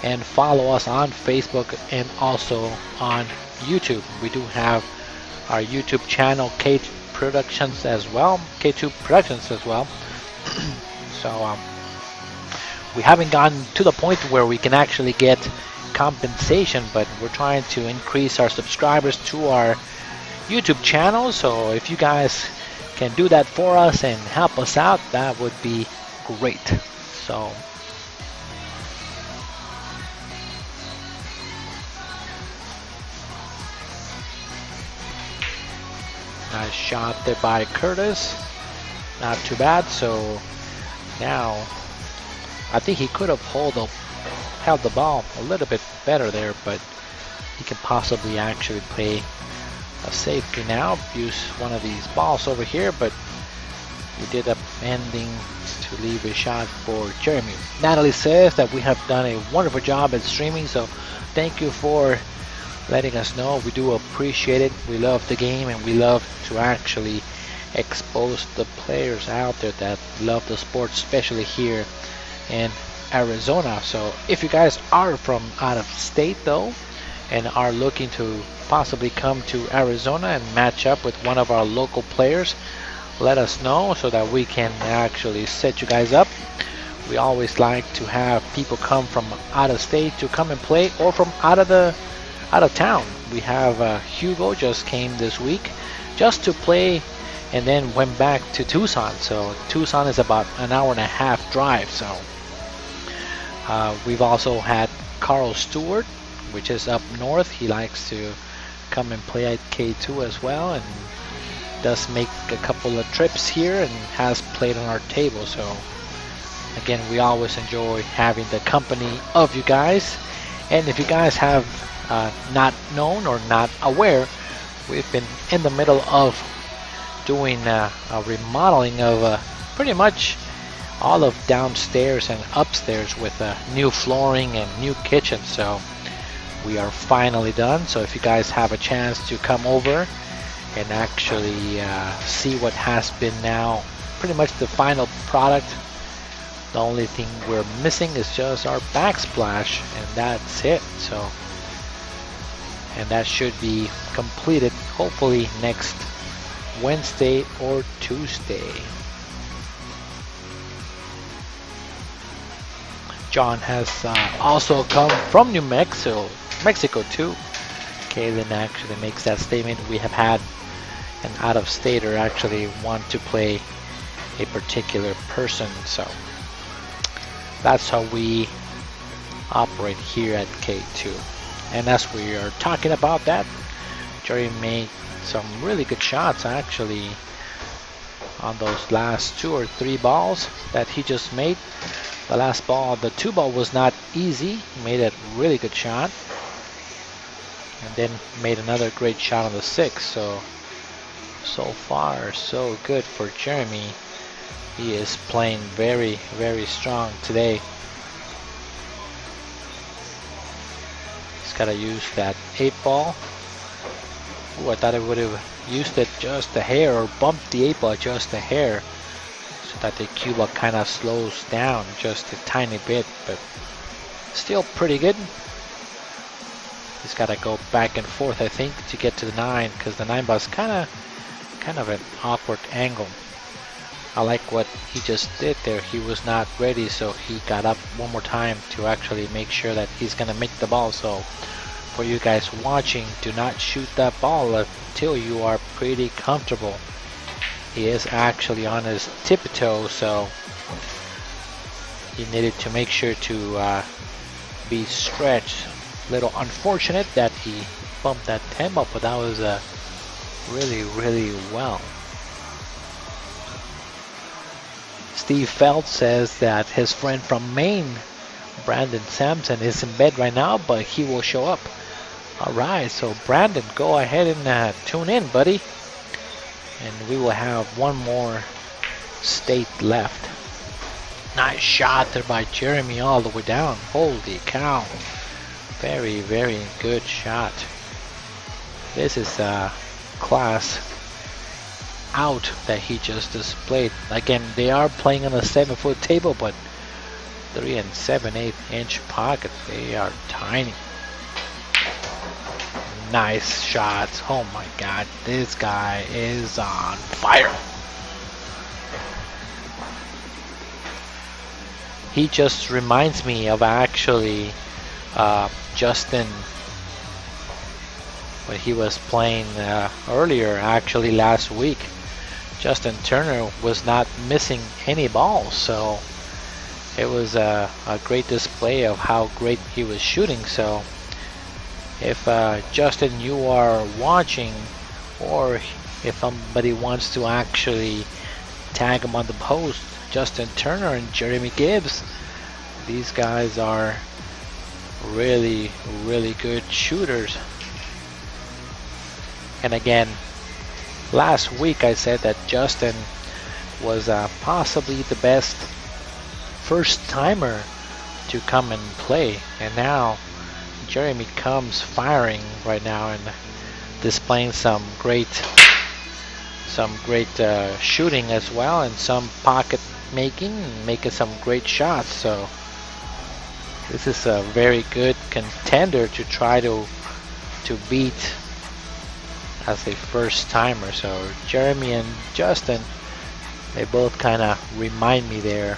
and follow us on Facebook and also on YouTube. We do have our YouTube channel, K2 Productionz as well. So we haven't gotten to the point where we can actually get compensation, but we're trying to increase our subscribers to our YouTube channel. So if you guys can do that for us and help us out, that would be great. So nice shot there by Curtis, not too bad. So now I think he could have held the ball a little bit better there, but he can possibly actually play a safety now, use one of these balls over here, but we did up ending to leave a shot for Jeremy. Natalie says that we have done a wonderful job at streaming, so thank you for letting us know. We do appreciate it. We love the game, and we love to actually expose the players out there that love the sport, especially here in Arizona. So if you guys are from out of state though and are looking to possibly come to Arizona and match up with one of our local players, let us know so that we can actually set you guys up. We always like to have people come from out of state to come and play, or from out of town. We have Hugo just came this week just to play and then went back to Tucson. So Tucson is about an hour and a half drive. So we've also had Carl Stewart, which is up north. He likes to come and play at K2 as well, and does make a couple of trips here and has played on our table. So again, we always enjoy having the company of you guys. And if you guys have not known or not aware, we've been in the middle of doing a remodeling of pretty much all of downstairs and upstairs with new flooring and new kitchen. So we are finally done. So if you guys have a chance to come over and actually see what has been now pretty much the final product, the only thing we're missing is just our backsplash, and that's it. So, and that should be completed hopefully next Wednesday or Tuesday. John has also come from New Mexico too. Kaylin actually makes that statement. We have had an out-of-stater actually want to play a particular person, so that's how we operate here at K2. And as we are talking about that, Jerry made some really good shots actually on those last 2 or 3 balls that he just made. The last ball, the 2 ball, was not easy. He made a really good shot, and then made another great shot on the 6. So far so good for Jeremy. He is playing very, very strong today. He's got to use that 8 ball. Ooh, I thought I would have used it just a hair, or bumped the 8 ball just a hair, so that the cue ball kind of slows down just a tiny bit, but still pretty good. He's got to go back and forth, I think, to get to the 9, because the 9 ball is kind of an awkward angle. I like what he just did there. He was not ready, so he got up one more time to actually make sure that he's gonna make the ball. So for you guys watching, do not shoot that ball until you are pretty comfortable. He is actually on his tiptoe, so he needed to make sure to be stretched. Little unfortunate that he bumped that 10 ball, but that was really, really well. Steve Feld says that his friend from Maine, Brandon Sampson, is in bed right now, but he will show up. Alright, so Brandon, go ahead and tune in, buddy. And we will have one more state left. Nice shot there by Jeremy all the way down. Holy cow. Very, very good shot. This is a class out that he just displayed. Again, they are playing on a 7-foot table, but 3 7/8 inch pocket, they are tiny. Nice shots. Oh my god, this guy is on fire. He just reminds me of actually Justin when he was playing earlier, actually last week. Justin Turner was not missing any balls, so it was a great display of how great he was shooting. So if Justin, you are watching, or if somebody wants to actually tag him on the post, Justin Turner and Jeremy Gibbs, these guys are really, really good shooters. And again, last week I said that Justin was possibly the best first timer to come and play, and now Jeremy comes firing right now and displaying some great shooting as well, and some pocket making and making some great shots. So this is a very good contender to try to beat as a first timer. So Jeremy and Justin, they both kind of remind me there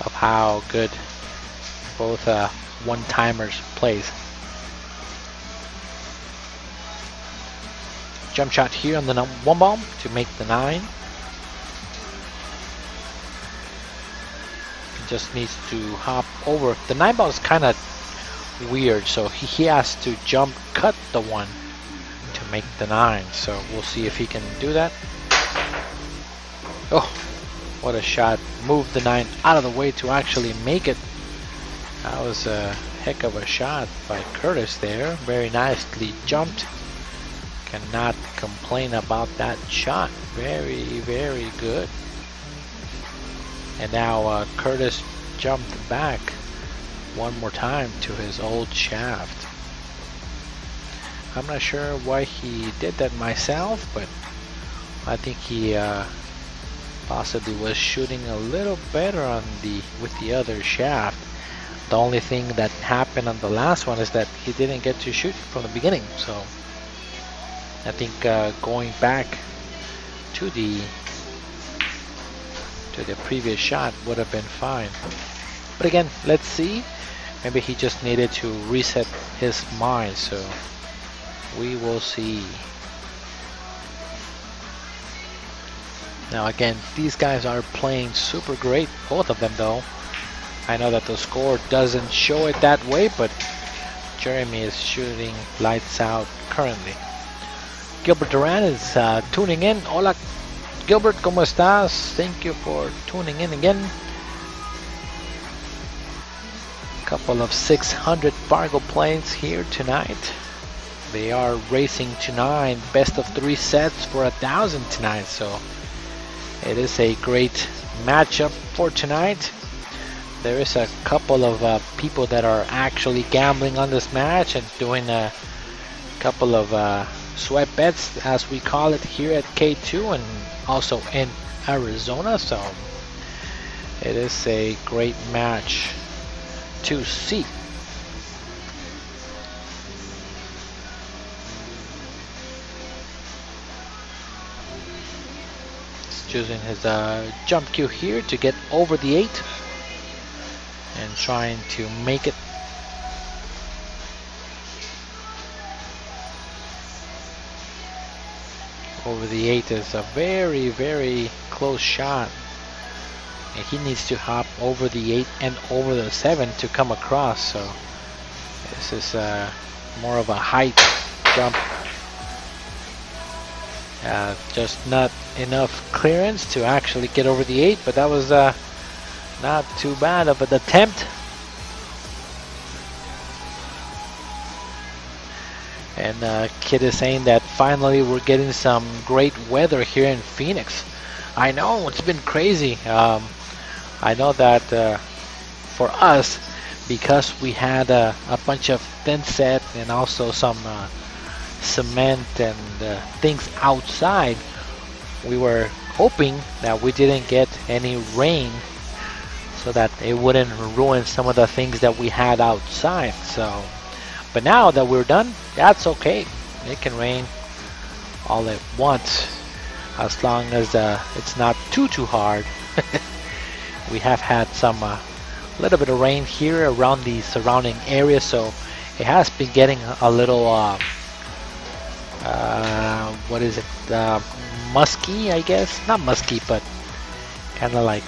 of how good both one-timers plays. Jump shot here on the 1 ball to make the 9. Just needs to hop over. The 9 ball is kind of weird, so he has to jump cut the 1 to make the 9. So we'll see if he can do that. Oh, what a shot. Move the 9 out of the way to actually make it. That was a heck of a shot by Kurtis there. Very nicely jumped. Cannot complain about that shot. Very, very good. And now Kurtis jumped back one more time to his old shaft. I'm not sure why he did that myself, but I think he possibly was shooting a little better on with the other shaft. The only thing that happened on the last one is that he didn't get to shoot from the beginning. So I think going back to the previous shot would have been fine. But again, let's see. Maybe he just needed to reset his mind. So we will see. Now again, these guys are playing super great, both of them though. I know that the score doesn't show it that way, but Jeremy is shooting lights out currently. Gilbert Duran is tuning in. Hola Gilbert, ¿cómo estás? Thank you for tuning in again. Couple of 600 Fargo planes here tonight. They are racing to 9, best of 3 sets for 1,000 tonight, so it is a great matchup for tonight. There is a couple of people that are actually gambling on this match and doing a couple of sweat bets, as we call it here at K2 and also in Arizona, so it is a great match to see. Choosing his jump cue here to get over the 8 and trying to make it. Over the 8 is a very, very close shot. And he needs to hop over the 8 and over the 7 to come across. So this is more of a height jump. Just not enough clearance to actually get over the 8, but that was not too bad of an attempt. And Kid is saying that finally we're getting some great weather here in Phoenix. I know, it's been crazy. I know that for us, because we had a bunch of thin set and also some cement and things outside, we were hoping that we didn't get any rain so that it wouldn't ruin some of the things that we had outside. So, but now that we're done, that's okay. It can rain all it wants as long as it's not too hard. We have had some little bit of rain here around the surrounding area, so it has been getting a little what is it, musky, I guess? Not musky, but kind of like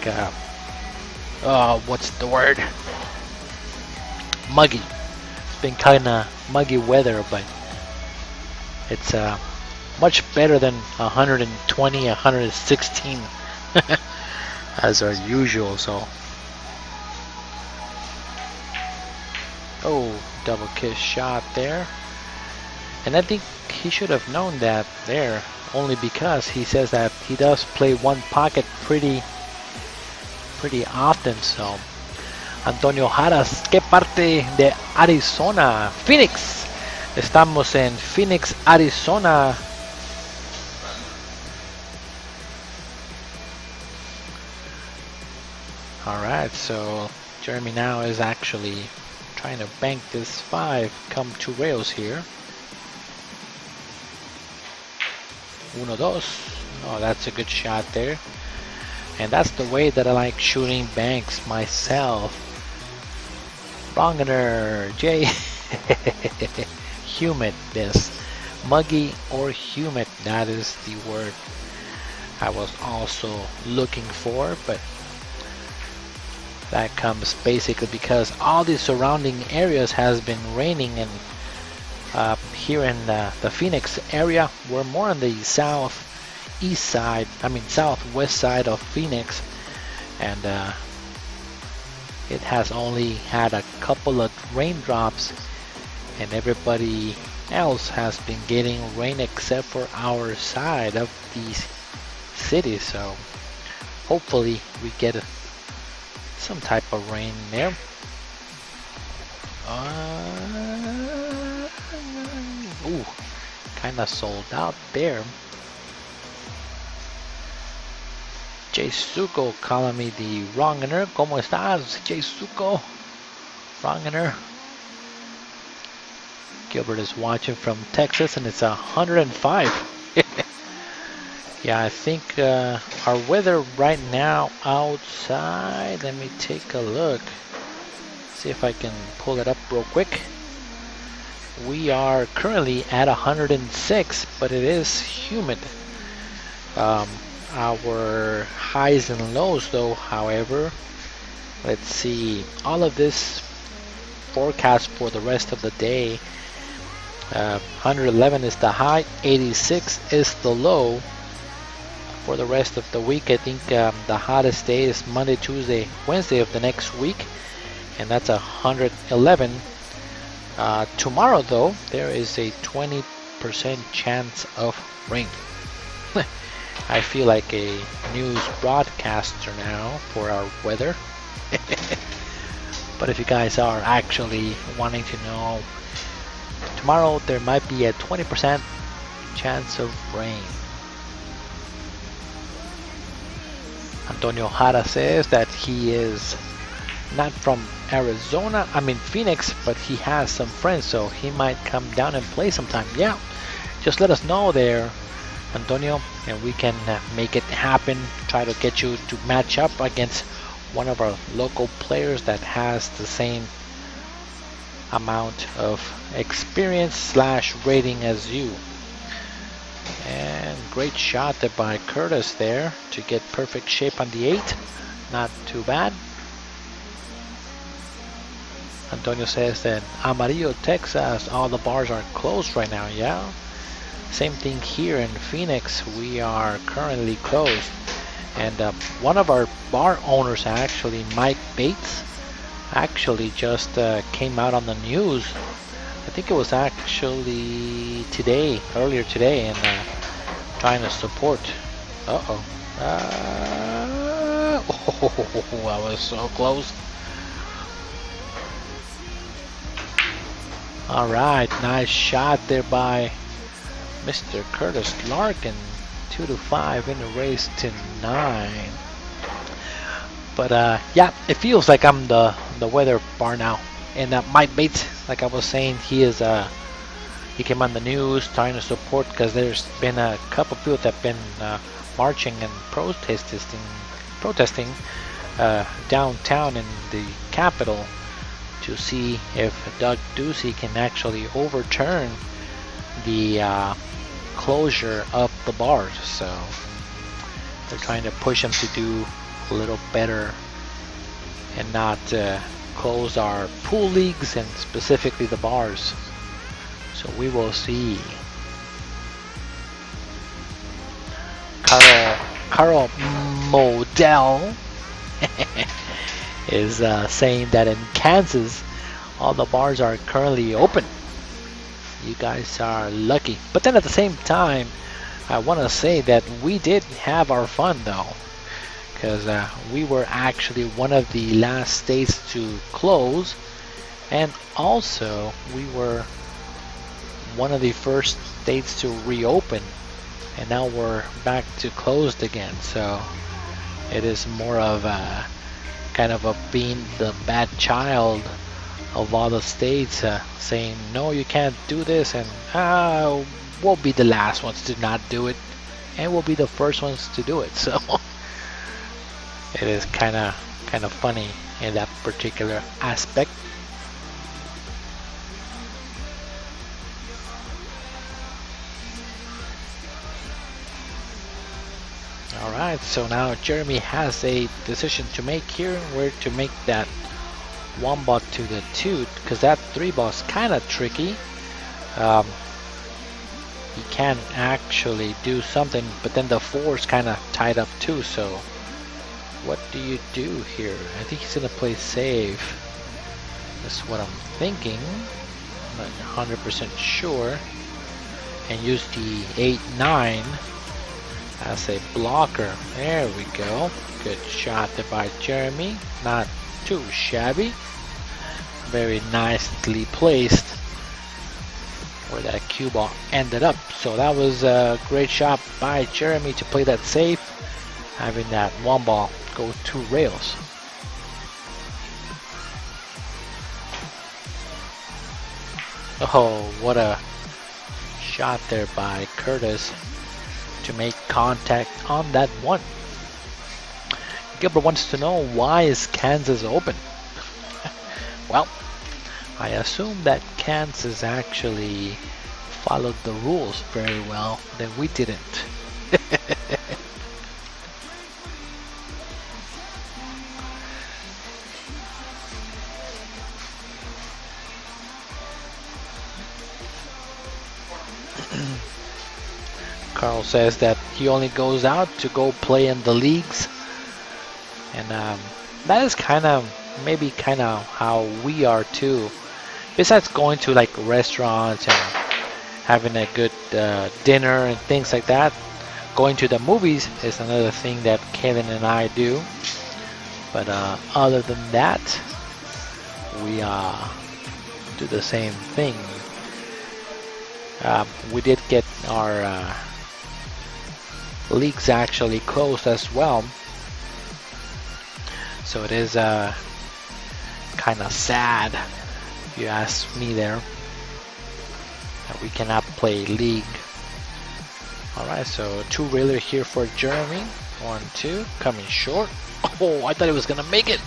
what's the word, muggy. It's been kind of muggy weather, but it's much better than 120, 116 as our usual. So double kiss shot there, and I think he should have known that there, only because he says that he does play one pocket pretty often. So Antonio Jaras, ¿qué parte de Arizona? Phoenix. Estamos en Phoenix, Arizona. Alright, so Jeremy now is actually trying to bank this 5, come 2 rails here. 1, 2. Oh, that's a good shot there. And that's the way that I like shooting banks myself. Wrongener, Jay. Humid, this. Muggy or humid, that is the word I was also looking for, but that comes basically because all the surrounding areas has been raining, and here in the Phoenix area, we're more on the southeast side, southwest side of Phoenix, and it has only had a couple of raindrops, and everybody else has been getting rain except for our side of these cities. So hopefully we get some type of rain there. Ooh, kind of sold out there. Jaysuko calling me the wrongener. ¿Cómo estás, Jaysuko? Wrongener. Gilbert is watching from Texas, and it's 105. Yeah, I think our weather right now outside, let me take a look. See if I can pull it up real quick. We are currently at 106, but it is humid. Our highs and lows though, however, let's see, all of this forecast for the rest of the day, 111 is the high, 86 is the low. For the rest of the week, I think the hottest day is Monday, Tuesday, Wednesday of the next week, and that's 111. Tomorrow though, there is a 20% chance of rain. I feel like a news broadcaster now for our weather. But if you guys are actually wanting to know, tomorrow there might be a 20% chance of rain. Antonio Jara says that he is not from Arizona, I mean Phoenix, but he has some friends, so he might come down and play sometime. Yeah, just let us know there, Antonio, and we can make it happen. Try to get you to match up against one of our local players that has the same amount of experience / rating as you. And great shot there by Kurtis there to get perfect shape on the 8. Not too bad. Antonio says that Amarillo, Texas, all the bars are closed right now. Yeah, same thing here in Phoenix. We are currently closed, and one of our bar owners, actually Mike Bates, actually just came out on the news. I think it was actually today, earlier today, and trying to support. Oh, I was so close. All right, nice shot there by Mr. Curtis Larkin. 2-5 in the race to 9. But yeah, it feels like I'm the weather bar now. And Mike Bates, like I was saying, he came on the news trying to support, because there's been a couple people that have been marching and protesting downtown in the capital to see if Doug Ducey can actually overturn the closure of the bars. So they're trying to push him to do a little better and not close our pool leagues and specifically the bars. So we will see. Carl Modell is saying that in Kansas all the bars are currently open. You guys are lucky. But then at the same time, I want to say that we did have our fun though, because we were actually one of the last states to close, and also we were one of the first states to reopen, and now we're back to closed again. So it is more of a kind of a being the bad child of all the states, saying no, you can't do this, and we'll be the last ones to not do it, and we'll be the first ones to do it. So it is kind of funny in that particular aspect. Alright, so now Jeremy has a decision to make here, where to make that 1 ball to the 2, because that 3 ball is kind of tricky. He can actually do something, but then the 4 is kind of tied up too, so what do you do here? I think he's gonna play safe. That's what I'm thinking. I'm not 100% sure. And use the 8-9 as a blocker. There we go. Good shot there by Jeremy. Not too shabby. Very nicely placed where that cue ball ended up. So that was a great shot by Jeremy to play that safe, having that one ball go 2 rails. Oh, what a shot there by Kurtis to make contact on that one. Gilbert wants to know, why is Kansas open? Well, I assume that Kansas actually followed the rules very well, that we didn't. Carl says that he only goes out to go play in the leagues, and that is maybe kind of how we are too. Besides going to like restaurants and having a good dinner and things like that, going to the movies is another thing that Kevin and I do. But other than that, we do the same thing. We did get our leagues actually closed as well, so it is kind of sad, if you ask me there, that we cannot play league. Alright, so 2-railer here for Jeremy. 1-2, coming short. Oh, I thought he was gonna make it.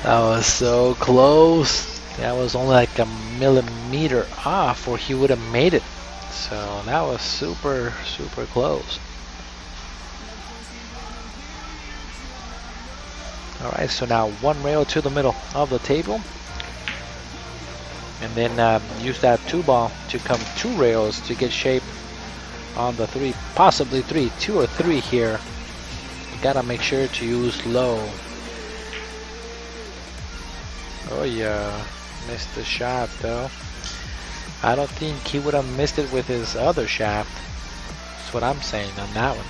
That was so close. That was only like a millimeter off, or he would have made it. So that was super close. Alright, so now 1 rail to the middle of the table, and then use that 2-ball to come 2 rails to get shape on the 3, possibly 3, 2 or 3 here. You gotta make sure to use low. Oh yeah, missed the shot though. I don't think he would have missed it with his other shaft. That's what I'm saying on that one.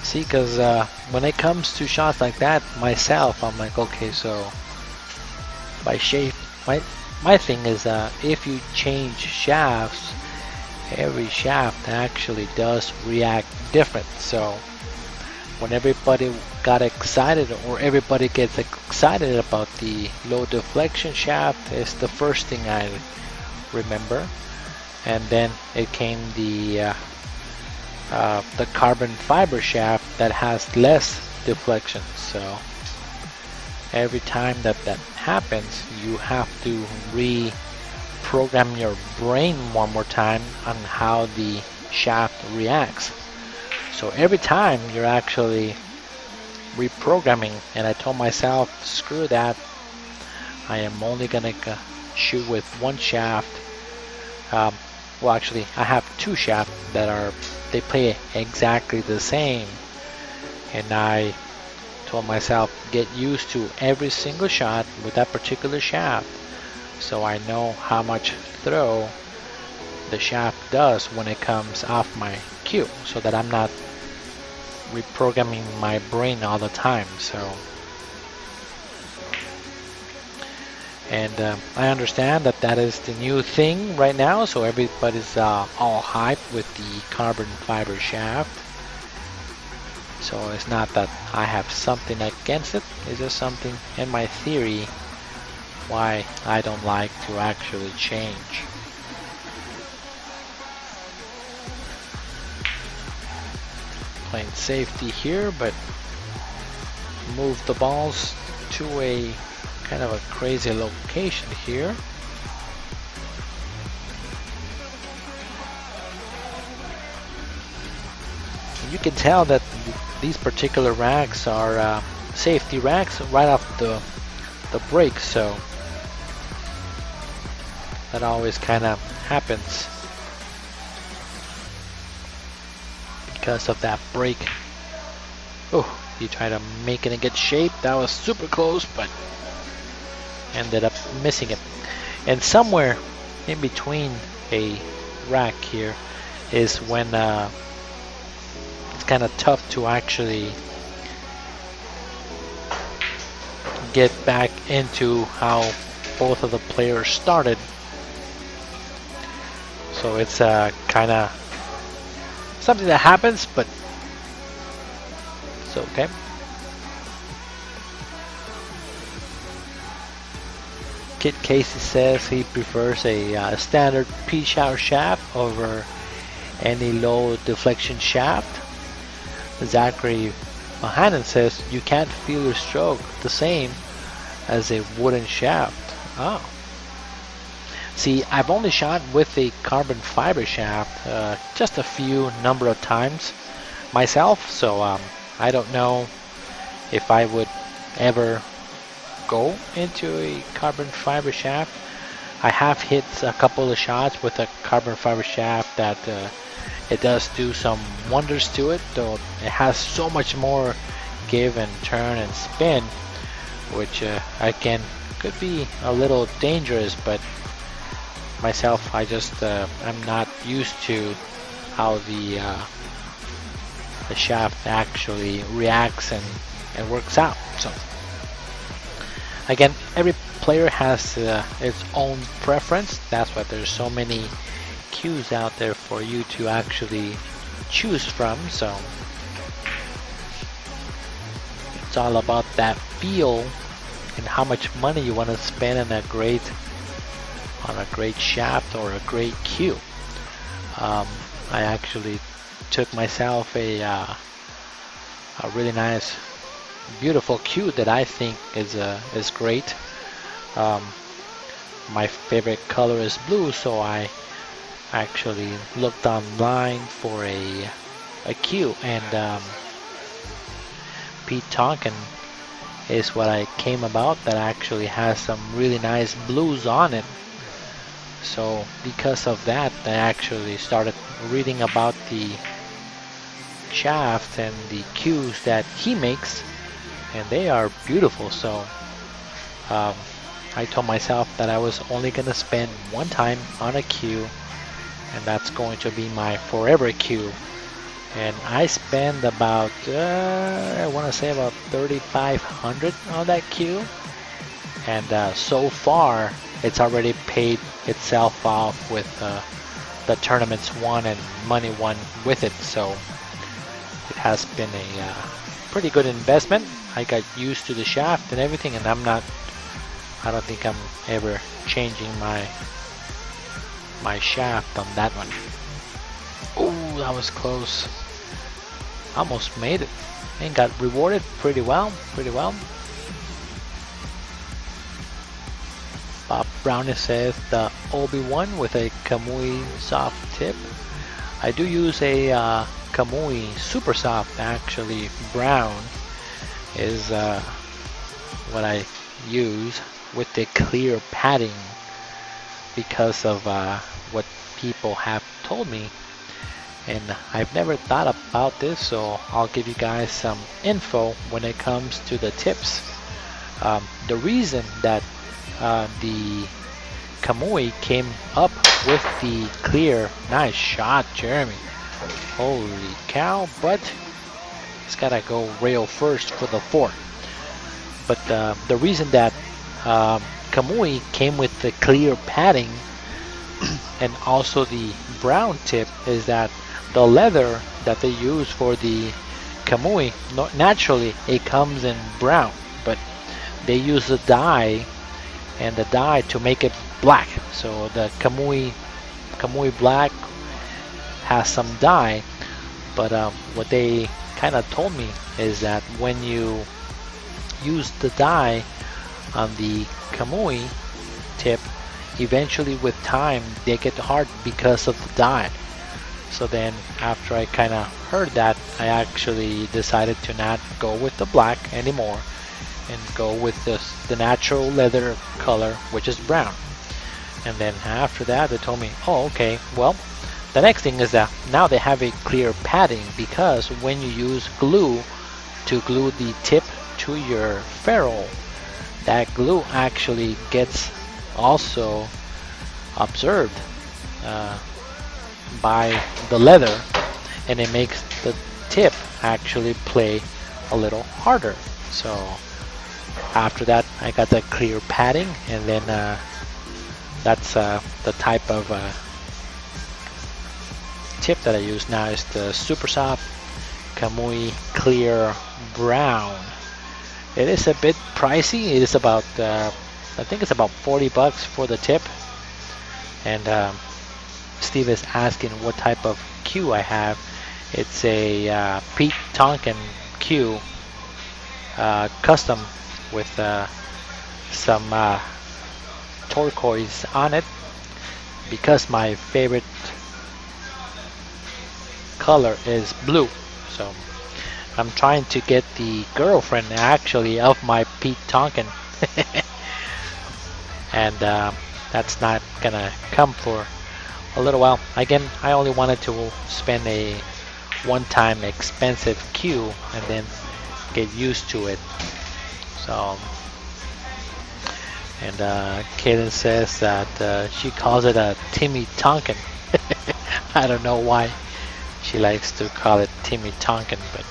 See, because when it comes to shots like that, myself, I'm like, okay, so by shape, my thing is if you change shafts, every shaft actually does react different. So when everybody got excited, or everybody gets excited about the low deflection shaft, is the first thing I remember, and then it came the carbon fiber shaft that has less deflection. So every time that happens, you have to reprogram your brain one more time on how the shaft reacts. So every time you're actually reprogramming, and I told myself, screw that, I am only gonna shoot with 1 shaft. Well, actually I have 2 shafts that they play exactly the same, and I told myself, get used to every single shot with that particular shaft, so I know how much throw the shaft does when it comes off my cue, so that I'm not reprogramming my brain all the time. So, and I understand that is the new thing right now, so everybody's all hyped with the carbon fiber shaft. So it's not that I have something against it, it's just something in my theory why I don't like to actually change. Playing safety here, but move the balls to a kind of a crazy location here. You can tell that these particular racks are safety racks right off the break, so that always kind of happens. because of that break. Oh, he tried to make it in good shape. That was super close, but ended up missing it. And somewhere in between a rack here is when it's kind of tough to actually get back into how both of the players started. So it's kind of something that happens, but it's okay. Kid Casey says he prefers a standard P-shower shaft over any low deflection shaft. Zachary Mahanan says you can't feel your stroke the same as a wooden shaft. Oh. See, I've only shot with a carbon fiber shaft just a few number of times myself, so I don't know if I would ever go into a carbon fiber shaft. I have hit a couple of shots with a carbon fiber shaft that it does do some wonders to it, though it has so much more give and turn and spin, which again could be a little dangerous, but myself, I just I'm not used to how the shaft actually reacts and works out. So again, every player has its own preference. That's why there's so many cues out there for you to actually choose from. So it's all about that feel and how much money you want to spend on a great shaft or a great cue. I actually took myself a really nice, beautiful cue that I think is great. My favorite color is blue, so I actually looked online for a cue, and Pete Tonkin is what I came about that actually has some really nice blues on it. So because of that, I actually started reading about the shaft and the cues that he makes, and they are beautiful. So I told myself that I was only going to spend one time on a cue, and that's going to be my forever cue. And I spend about I want to say about $3,500 on that cue, and so far it's already paid itself off with the tournaments won and money won with it. So it has been a pretty good investment. I got used to the shaft and everything, and I don't think I'm ever changing my shaft on that one. Oh, that was close. Almost made it and got rewarded pretty well. Bob Brownie says the Obi-Wan with a Kamui soft tip. I do use a Kamui super soft, actually. Brown is what I use with the clear padding because of what people have told me, and I've never thought about this, so I'll give you guys some info when it comes to the tips. The reason that the Kamui came up with the clear, nice shot, Jeremy. Holy cow, but it's gotta go rail first for the fort. But the reason that Kamui came with the clear padding and also the brown tip is that the leather that they use for the Kamui, naturally it comes in brown, but they use the dye and the dye to make it black. So the Kamui black has some dye, but what they kind of told me is that when you use the dye on the Kamui tip, eventually with time they get hard because of the dye. So then after I kind of heard that, I actually decided to not go with the black anymore and go with the natural leather color, which is brown. And then after that they told me, oh okay, well the next thing is that now they have a clear padding, because when you use glue to glue the tip to your ferrule, that glue actually gets also observed by the leather, and it makes the tip actually play a little harder. So after that, I got the clear padding, and then that's the type of tip that I use now is the super soft Kamui clear brown. It is a bit pricey. It is about I think it's about $40 for the tip. And Steve is asking what type of cue I have. It's a Pete Tonkin cue, custom with some turquoise on it, because my favorite color is blue. So I'm trying to get the girlfriend actually of my Pete Tonkin. And that's not gonna come for a little while. Again, I only wanted to spend a one-time expensive cue and then get used to it. So, and Kaden says that she calls it a Timmy Tonkin. I don't know why she likes to call it Timmy Tonkin, but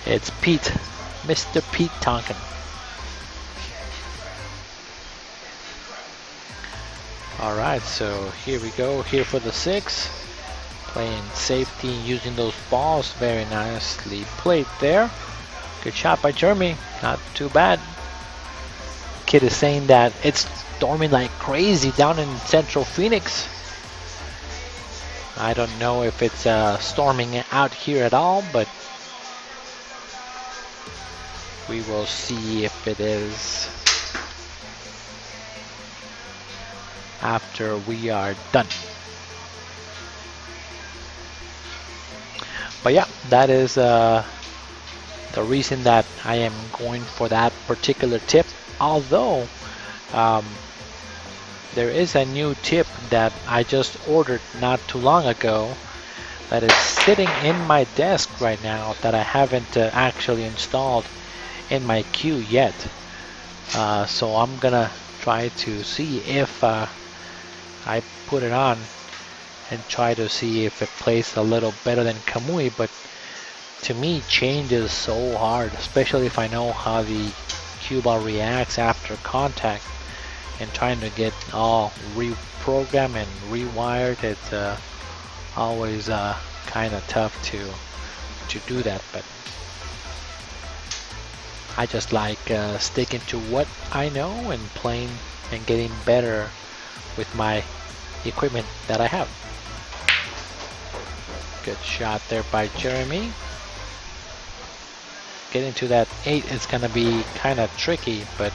it's Pete, Mr. Pete Tonkin. Alright, so here we go, here for the 6. Playing safety, using those balls. Very nicely played there. Good shot by Jeremy, not too bad. Kid is saying that it's storming like crazy down in central Phoenix. I don't know if it's storming out here at all, but we will see if it is after we are done. But yeah, that is the reason that I am going for that particular tip. Although there is a new tip that I just ordered not too long ago that is sitting in my desk right now that I haven't actually installed in my queue yet. So I'm gonna try to see if I put it on and try to see if it plays a little better than Kamui. But to me, change is so hard, especially if I know how the cue ball reacts after contact, and trying to get all reprogrammed and rewired. It's always kind of tough to do that, but I just like sticking to what I know and playing and getting better with my equipment that I have. Good shot there by Jeremy. Getting to that 8 is going to be kind of tricky, but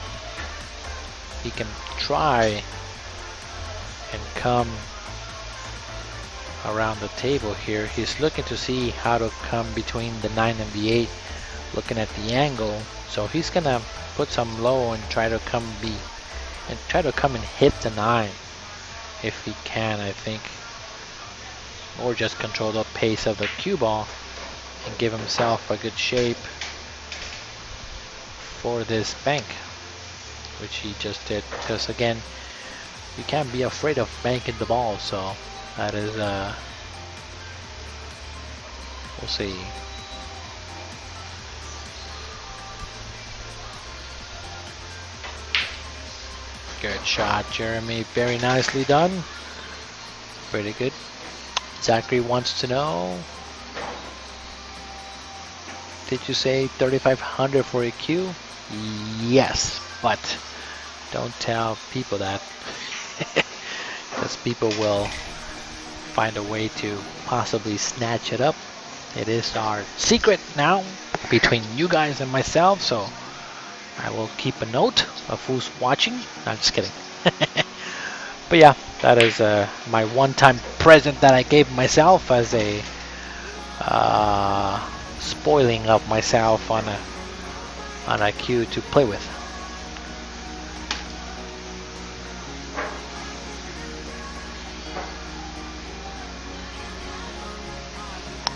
he can try and come around the table here. He's looking to see how to come between the 9 and the 8, looking at the angle. So he's going to put some low and try to come and hit the 9 if he can, I think. Or just control the pace of the cue ball and give himself a good shape for this bank, which he just did. Because again, you can't be afraid of banking the ball, so that is we'll see. Good shot, Jeremy. Very nicely done. Pretty good. Zachary wants to know, did you say 3,500 for a cue? Yes, but don't tell people that, because people will find a way to possibly snatch it up. It is our secret now between you guys and myself, so I will keep a note of who's watching. No, I'm just kidding. But yeah, that is my one-time present that I gave myself as a spoiling of myself on a cue to play with.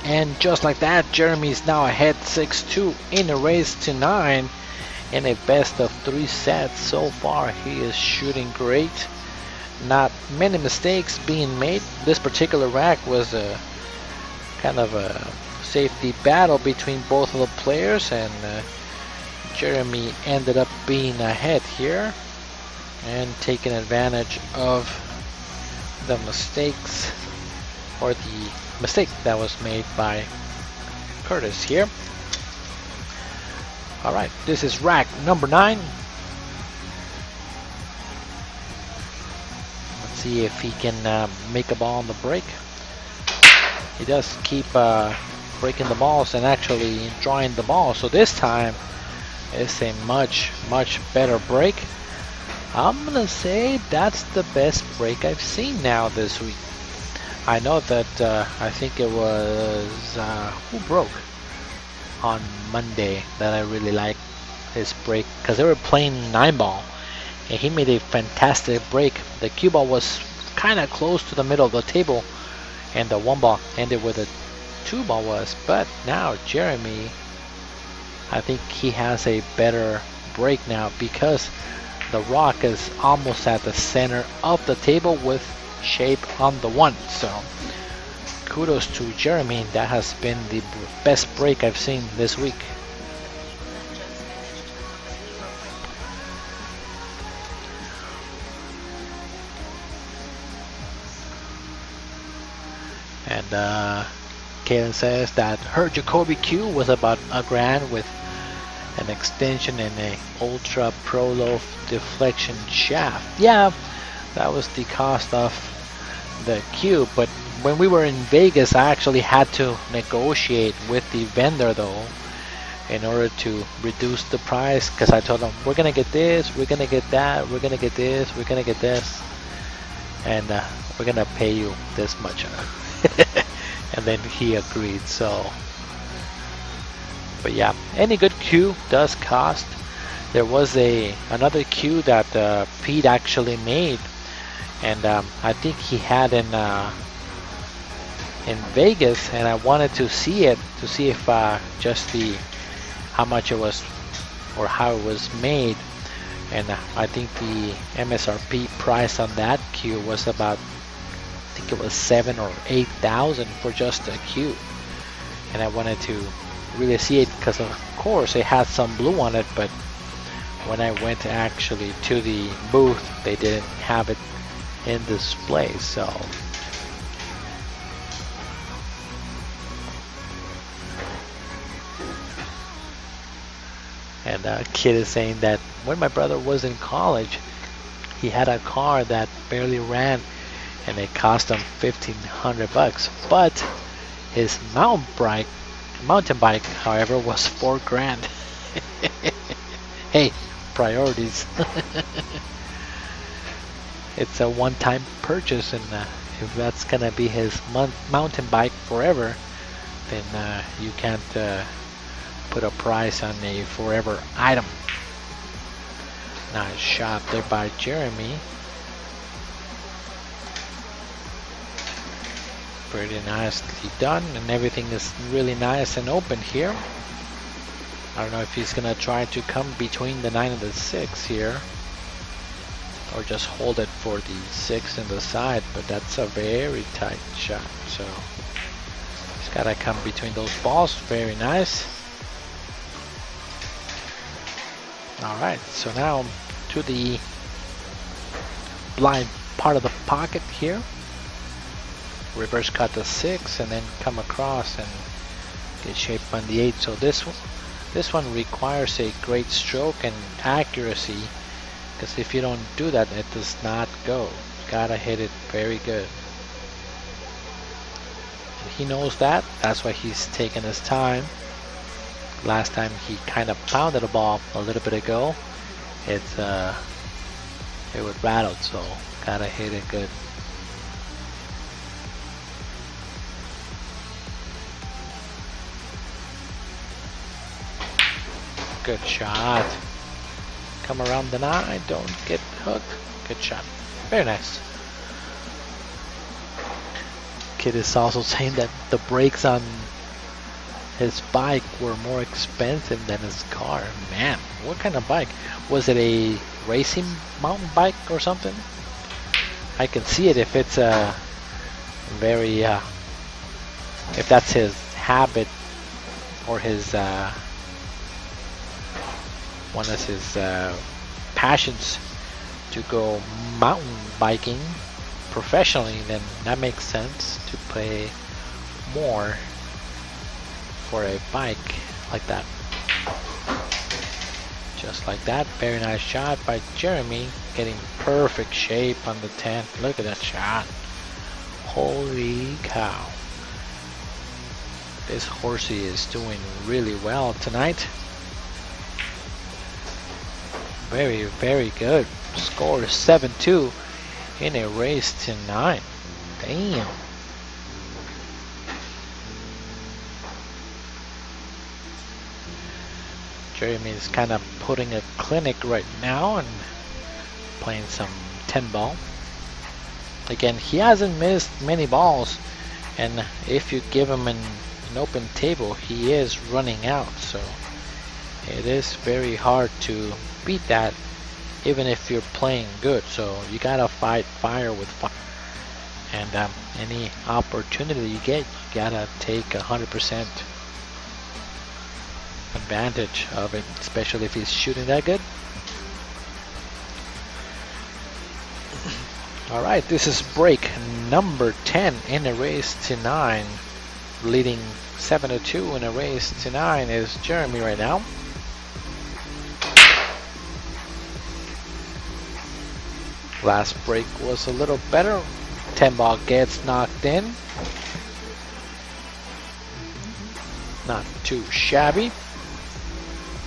And just like that, Jeremy is now ahead 6-2 in a race to 9 in a best of 3 sets. So far he is shooting great, not many mistakes being made. This particular rack was a kind of a safety battle between both of the players, and Jeremy ended up being ahead here and taking advantage of the mistakes, or the mistake that was made by Kurtis here. Alright, this is rack number 9. Let's see if he can make a ball on the break. He does keep breaking the balls and actually drawing the ball, so this time it's a much better break. I'm gonna say that's the best break I've seen now this week. I know that I think it was who broke on Monday that I really liked his break, because they were playing 9-ball and he made a fantastic break. The cue ball was kind of close to the middle of the table and the 1-ball ended where the 2-ball was, but now Jeremy, I think he has a better break now because the rock is almost at the center of the table with shape on the 1. So kudos to Jeremy. That has been the best break I've seen this week. And Kaylin says that her Jacoby Q was about $1,000 with an extension and a ultra pro low deflection shaft. Yeah, that was the cost of the Q, but when we were in Vegas I actually had to negotiate with the vendor though in order to reduce the price, because I told them we're gonna get this, we're gonna get that, we're gonna get this, we're gonna get this, and we're gonna pay you this much. And then he agreed. So but yeah, any good cue does cost. There was another cue that Pete actually made, and I think he had in Vegas, and I wanted to see it to see if just how much it was or how it was made, and I think the MSRP price on that cue was about, I think it was 7,000 or 8,000 for just a cue, and I wanted to really see it because of course it had some blue on it, but when I went actually to the booth they didn't have it in display. So and Kid is saying that when my brother was in college he had a car that barely ran and it cost him $1,500, but his mountain bike however was $4,000. Hey, priorities. It's a one-time purchase, and if that's gonna be his mountain bike forever, then you can't put a price on a forever item. Nice shot there by Jeremy. Pretty nicely done, and everything is really nice and open here. I don't know if he's gonna try to come between the 9 and the 6 here, or just hold it for the 6 in the side, but that's a very tight shot, so he's gotta come between those balls. Very nice. Alright, so now to the blind part of the pocket here. Reverse cut the 6 and then come across and get shape on the 8. So this one requires a great stroke and accuracy, because if you don't do that it does not go. You gotta hit it very good. And he knows that. That's why he's taking his time. Last time he kind of pounded a ball a little bit ago. It would rattle, so gotta hit it good. Good shot. Come around the 9, don't get hooked. Good shot. Very nice. Kid is also saying that the brakes on his bike were more expensive than his car. Man, what kind of bike? Was it a racing mountain bike or something? I can see it if it's a very, if that's his habit or his, one of his passions to go mountain biking professionally, then that makes sense to pay more for a bike like that. Just like that. Very nice shot by Jeremy, getting perfect shape on the 10. Look at that shot. Holy cow. This horsey is doing really well tonight. Very, very good. Score is 7-2 in a race to 9. Damn. Jeremy is kind of putting a clinic right now and playing some 10 ball. Again, he hasn't missed many balls, and if you give him an open table, he is running out, so it is very hard to beat that even if you're playing good. So you gotta fight fire with fire, and any opportunity you get, you gotta take 100% advantage of it, especially if he's shooting that good. Alright, this is break number 10 in a race to 9. Leading 7-2 in a race to 9 is Jeremy right now. Last break was a little better. 10 ball gets knocked in. Not too shabby.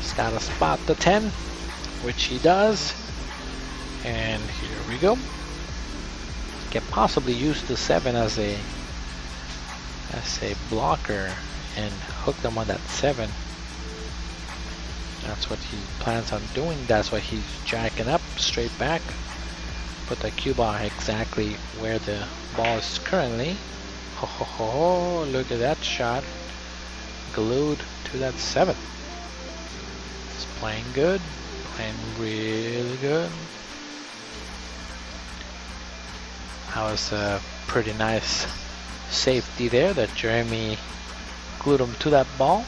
He's got to spot the 10, which he does. And here we go. Can possibly use the 7 as a blocker and hook them on that 7. That's what he plans on doing. That's why he's jacking up straight back. Put the cue ball exactly where the ball is currently. Ho ho ho, look at that shot. Glued to that 7. It's playing good. Playing really good. That was a pretty nice safety there that Jeremy glued him to that ball.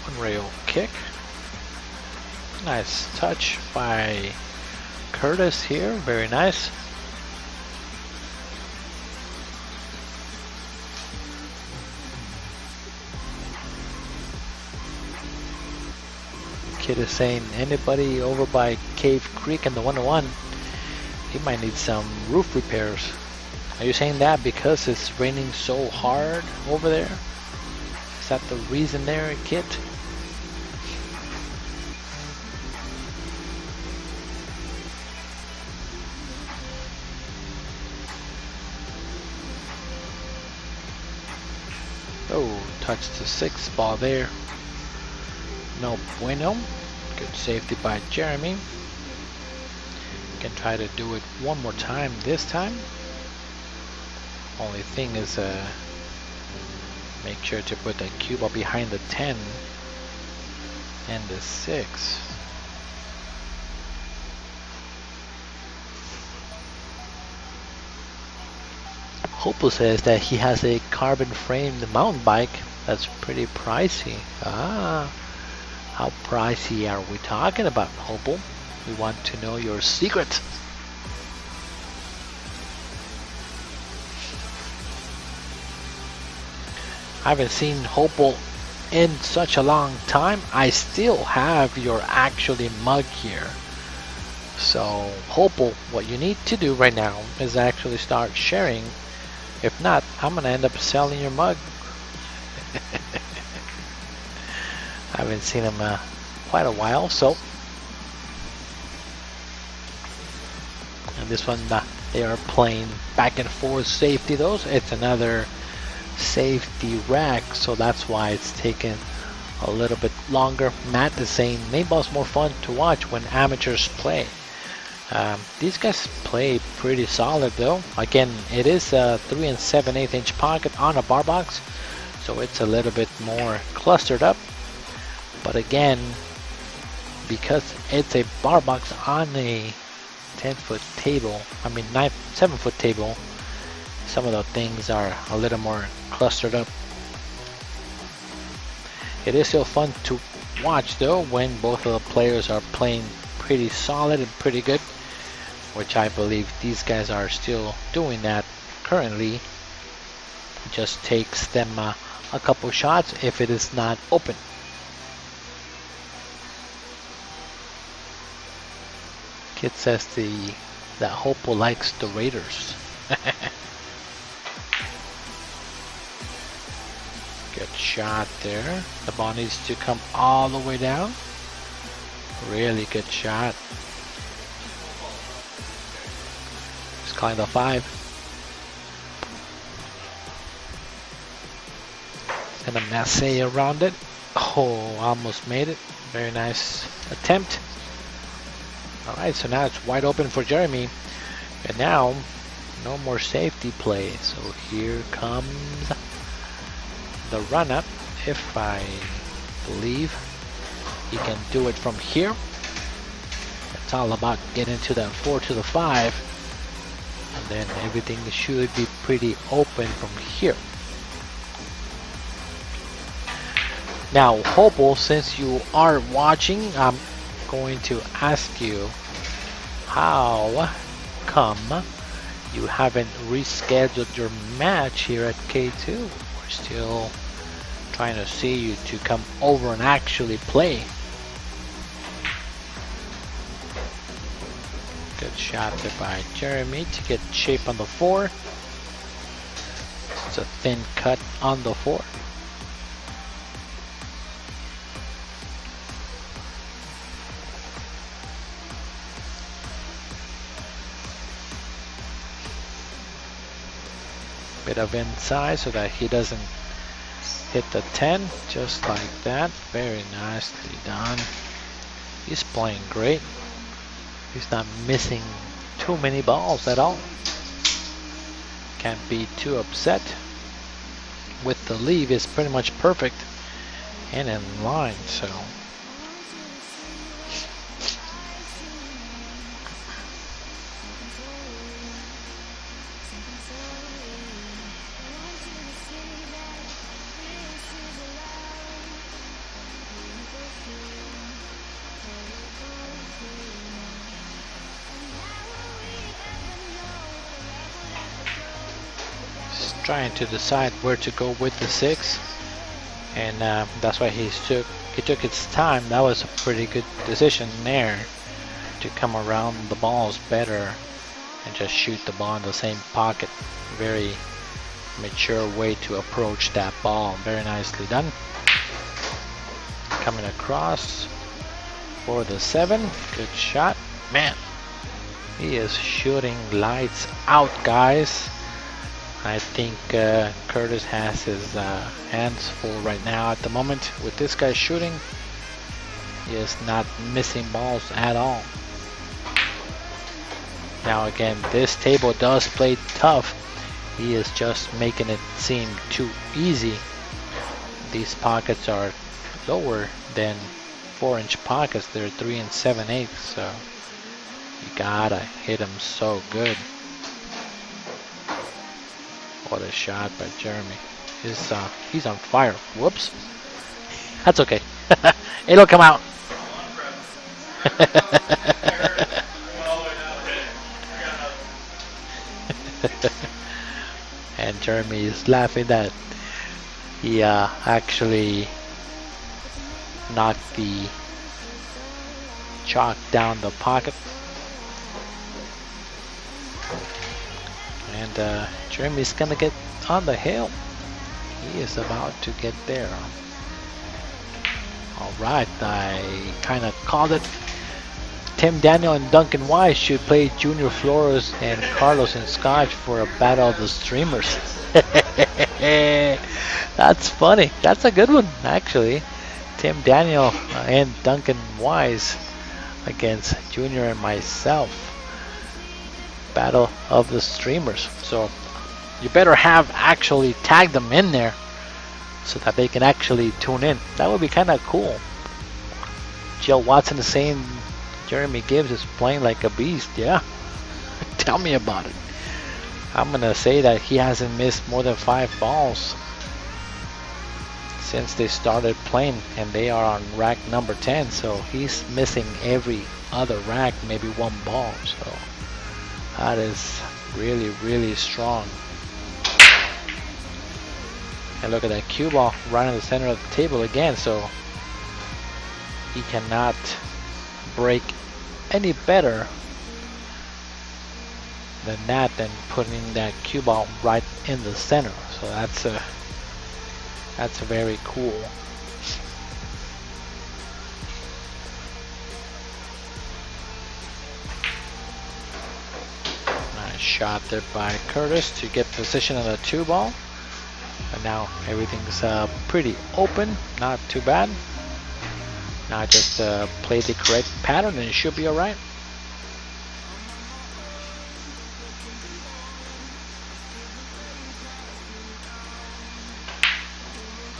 One rail kick. Nice touch by Kurtis here. Very nice. Kid is saying anybody over by Cave Creek in the 101, he might need some roof repairs. Are you saying that because it's raining so hard over there? Is that the reason there, kid? Oh, touched the 6 ball there. No bueno. Good safety by Jeremy. Can try to do it one more time this time. Only thing is make sure to put the cue ball behind the 10 and the 6. Hopo says that he has a carbon framed mountain bike that's pretty pricey. Ah, how pricey are we talking about, Hopo? We want to know your secret. I haven't seen Hopo in such a long time. I still have your actually mug here. So Hopo, what you need to do right now is actually start sharing. If not, I'm gonna end up selling your mug. I haven't seen him quite a while, so. And this one, they are playing back and forth safety though. It's another safety rack, so that's why it's taken a little bit longer. Matt is saying main ball's more fun to watch when amateurs play. These guys play pretty solid though. Again, it is a 3 7/8 inch pocket on a bar box, so it's a little bit more clustered up. But again, because it's a bar box on a 10-foot table, 7-foot table, some of the things are a little more clustered up. It is still fun to watch though when both of the players are playing pretty solid and pretty good, which I believe these guys are still doing that currently. It just takes them a couple shots if it is not open. Kid says that Hopo likes the Raiders. Good shot there. The ball needs to come all the way down. Really good shot. Just calling the 5. And a Massey around it. Oh, almost made it. Very nice attempt. Alright, so now it's wide open for Jeremy. And now, no more safety play. So here comes the run-up. If I believe he can do it from here. It's all about getting to that 4 to the 5. And then everything should be pretty open from here. Now, Hopo, since you are watching, I'm going to ask you, how come you haven't rescheduled your match here at K2? We're still trying to see you to come over and actually play. Good shot there by Jeremy to get shape on the 4. It's a thin cut on the 4. Bit of inside so that he doesn't hit the 10, just like that. Very nicely done. He's playing great. He's not missing too many balls at all. Can't be too upset. With the leave is pretty much perfect and in line, so trying to decide where to go with the 6, and that's why he took his time. That was a pretty good decision there, to come around the balls better and just shoot the ball in the same pocket. Very mature way to approach that ball. Very nicely done. Coming across for the 7. Good shot. Man, he is shooting lights out, guys. I think Kurtis has his hands full right now at the moment with this guy shooting. He is not missing balls at all. Now again, this table does play tough. He is just making it seem too easy. These pockets are lower than 4-inch pockets. They're 3 7/8, so you gotta hit them so good. What a shot by Jeremy. He's on fire. Whoops. That's okay. It'll come out. And Jeremy is laughing that he actually knocked the chalk down the pocket. And Jeremy's gonna get on the hill. He is about to get there. Alright, I kind of called it. Tim Daniel and Duncan Wise should play Junior Flores and Carlos and Scotch for a battle of the streamers. That's funny. That's a good one, actually. Tim Daniel and Duncan Wise against Junior and myself. battle of the streamers. So you better have actually tagged them in there so that they can actually tune in. That would be kind of cool. Jill Watson is saying Jeremy Gibbs is playing like a beast. Yeah, tell me about it. I'm gonna say that he hasn't missed more than 5 balls since they started playing, and they are on rack number 10, so he's missing every other rack, maybe 1 ball. So that is really, really strong. And look at that cue ball right in the center of the table again, so he cannot break any better than that, than putting that cue ball right in the center. So that's very cool. Nice shot there by Kurtis to get position on the 2 ball. And now everything's pretty open, not too bad. Now just play the correct pattern and it should be alright.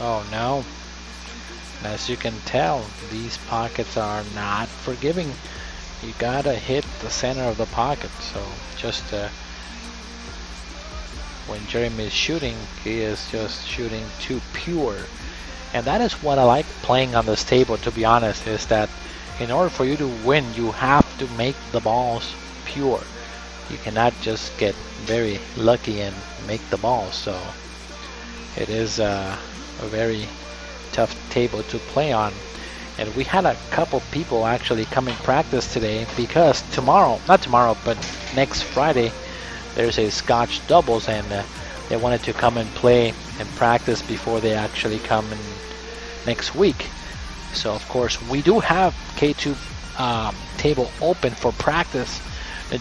Oh no. As you can tell, these pockets are not forgiving. You gotta hit the center of the pocket. So just when Jeremy is shooting, he is just shooting too pure. And that is what I like playing on this table, to be honest, is that in order for you to win, you have to make the balls pure. You cannot just get very lucky and make the balls. So it is a very tough table to play on. And we had a couple people actually come in practice today, because tomorrow, not tomorrow, but next Friday, there's a Scotch doubles, and they wanted to come and play and practice before they actually come in next week. So of course we do have K2 table open for practice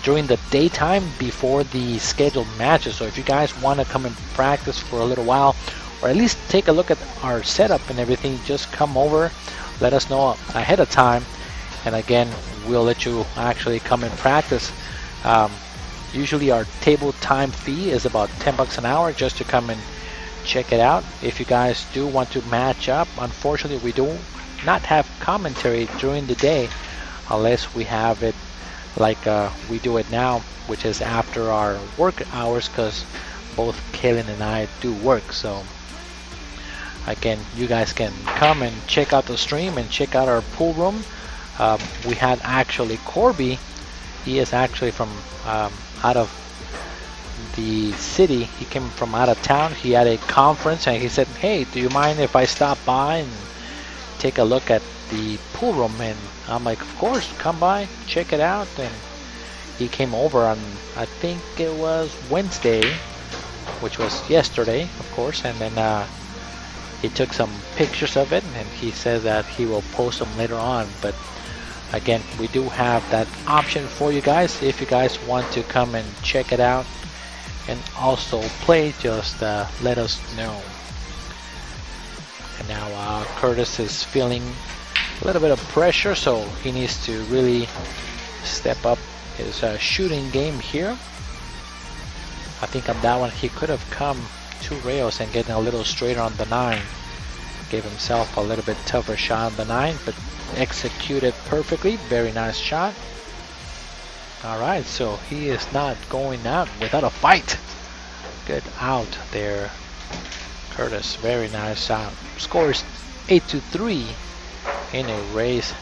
during the daytime before the scheduled matches. So if you guys want to come and practice for a little while, or at least take a look at our setup and everything, just come over, let us know ahead of time, and again we'll let you actually come and practice. Usually our table time fee is about $10 an hour just to come and check it out. If you guys do want to match up, unfortunately we do not have commentary during the day unless we have it like we do it now, which is after our work hours, because both Kaylin and I do work. So again, you guys can come and check out the stream and check out our pool room. We had actually Corby, he is actually from out of the city. He came from out of town. He had a conference and he said, hey, do you mind if I stop by and take a look at the pool room? And I'm like, of course, come by, check it out. And he came over on, I think it was Wednesday, which was yesterday, of course, and then he took some pictures of it, and he says that he will post them later on. But again, we do have that option for you guys. If you guys want to come and check it out and also play, just let us know. And now Kurtis is feeling a little bit of pressure, so he needs to really step up his shooting game here. I think on that one he could have come 2 rails and getting a little straighter on the 9. Gave himself a little bit tougher shot on the 9, but executed perfectly. Very nice shot. Alright, so he is not going out without a fight. Good out there, Kurtis. Very nice out. Scores 8-3 in a race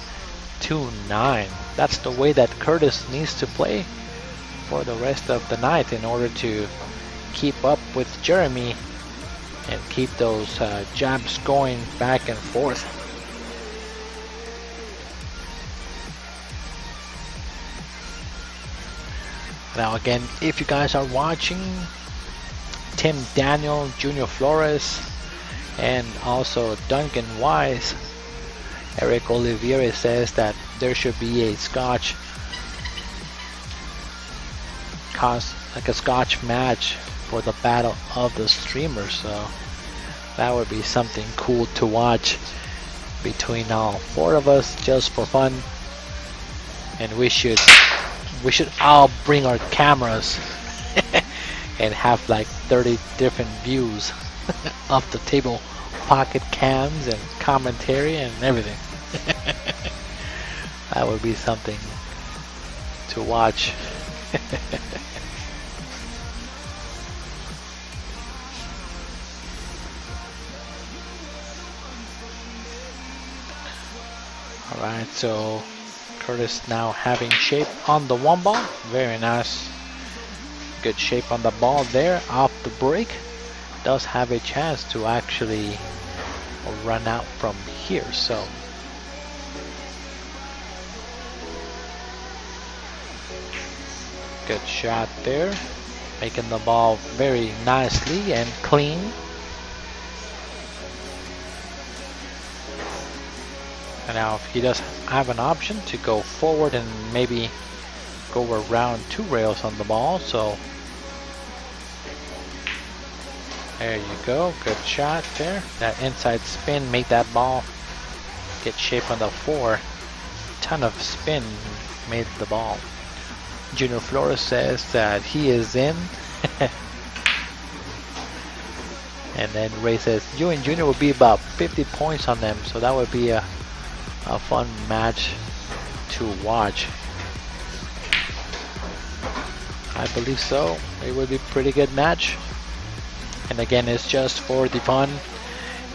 2-9. That's the way that Kurtis needs to play for the rest of the night in order to keep up with Jeremy and keep those jabs going back and forth. Now again, if you guys are watching, Tim Daniel, Junior Flores, and also Duncan Wise, Eric Olivieri says that there should be a Scotch match for the battle of the streamers. So that would be something cool to watch between all 4 of us, just for fun. And we should we should all bring our cameras and have like 30 different views of the table, pocket cams and commentary and everything. That would be something to watch. Alright, so Kurtis now having shape on the one ball. Very nice. Good shape on the ball there. Off the break. Does have a chance to actually run out from here. So good shot there. Making the ball very nicely and clean. And now if he does have an option to go forward and maybe go around 2 rails on the ball, so there you go, good shot there. That inside spin made that ball get shape on the 4. Ton of spin made the ball. Junior Flores says that he is in. And then Ray says you and Junior will be about 50 points on them, so that would be a fun match to watch. I believe so. It would be a pretty good match. And again, it's just for the fun,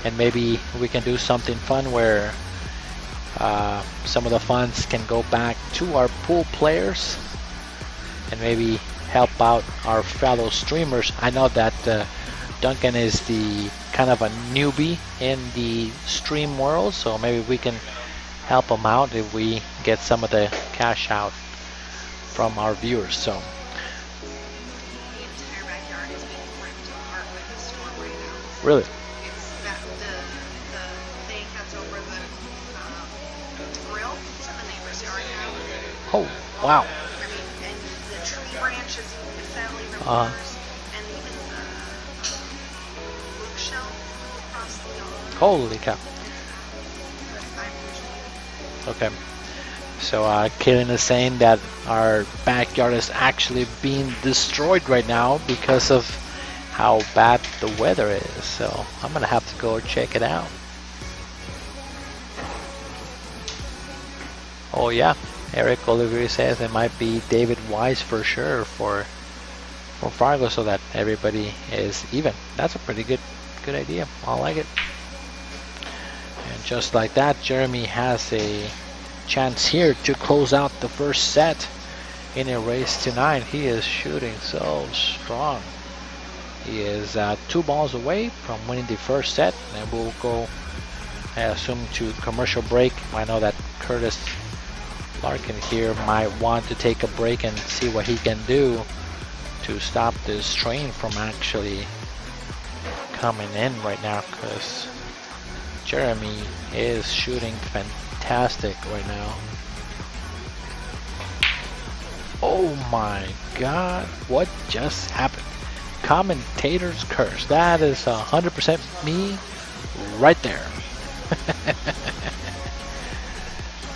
and maybe we can do something fun where some of the funds can go back to our pool players and maybe help out our fellow streamers. I know that Duncan is the kind of a newbie in the stream world, so maybe we can help him out if we get some of the cash out from our viewers. So the entire backyard is being ripped apart by the storm right now. really, It's that the thing that's over the grill. It's in the neighbor's yard now. oh wow, I mean, and the tree branches sadly ripped Uh-huh. and even the bookshelf across the yard. holy cow. Okay, so Kaylin is saying that our backyard is actually being destroyed right now because of how bad the weather is. So I'm gonna have to go check it out. Oh yeah, Eric Olivier says it might be David Wise for sure for Fargo, so that everybody is even. That's a pretty good idea. I like it. And just like that, Jeremy has a chance here to close out the first set in a race to 9. He is shooting so strong. He is 2 balls away from winning the first set, and we'll go, I assume, to commercial break. I know that Kurtis Larkin here might want to take a break and see what he can do to stop this train from actually coming in right now, because Jeremy is shooting fantastic right now. Oh my god, what just happened? Commentator's curse. That is 100% me right there.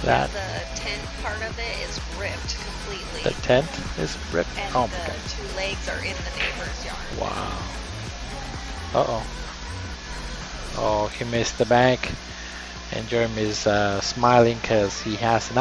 That The tent part of it is ripped completely. the tent is ripped. And Oh the my god. 2 legs are in the neighbor's yard. Wow. Uh-oh. Oh, he missed the bank. And Jeremy is smiling because he has an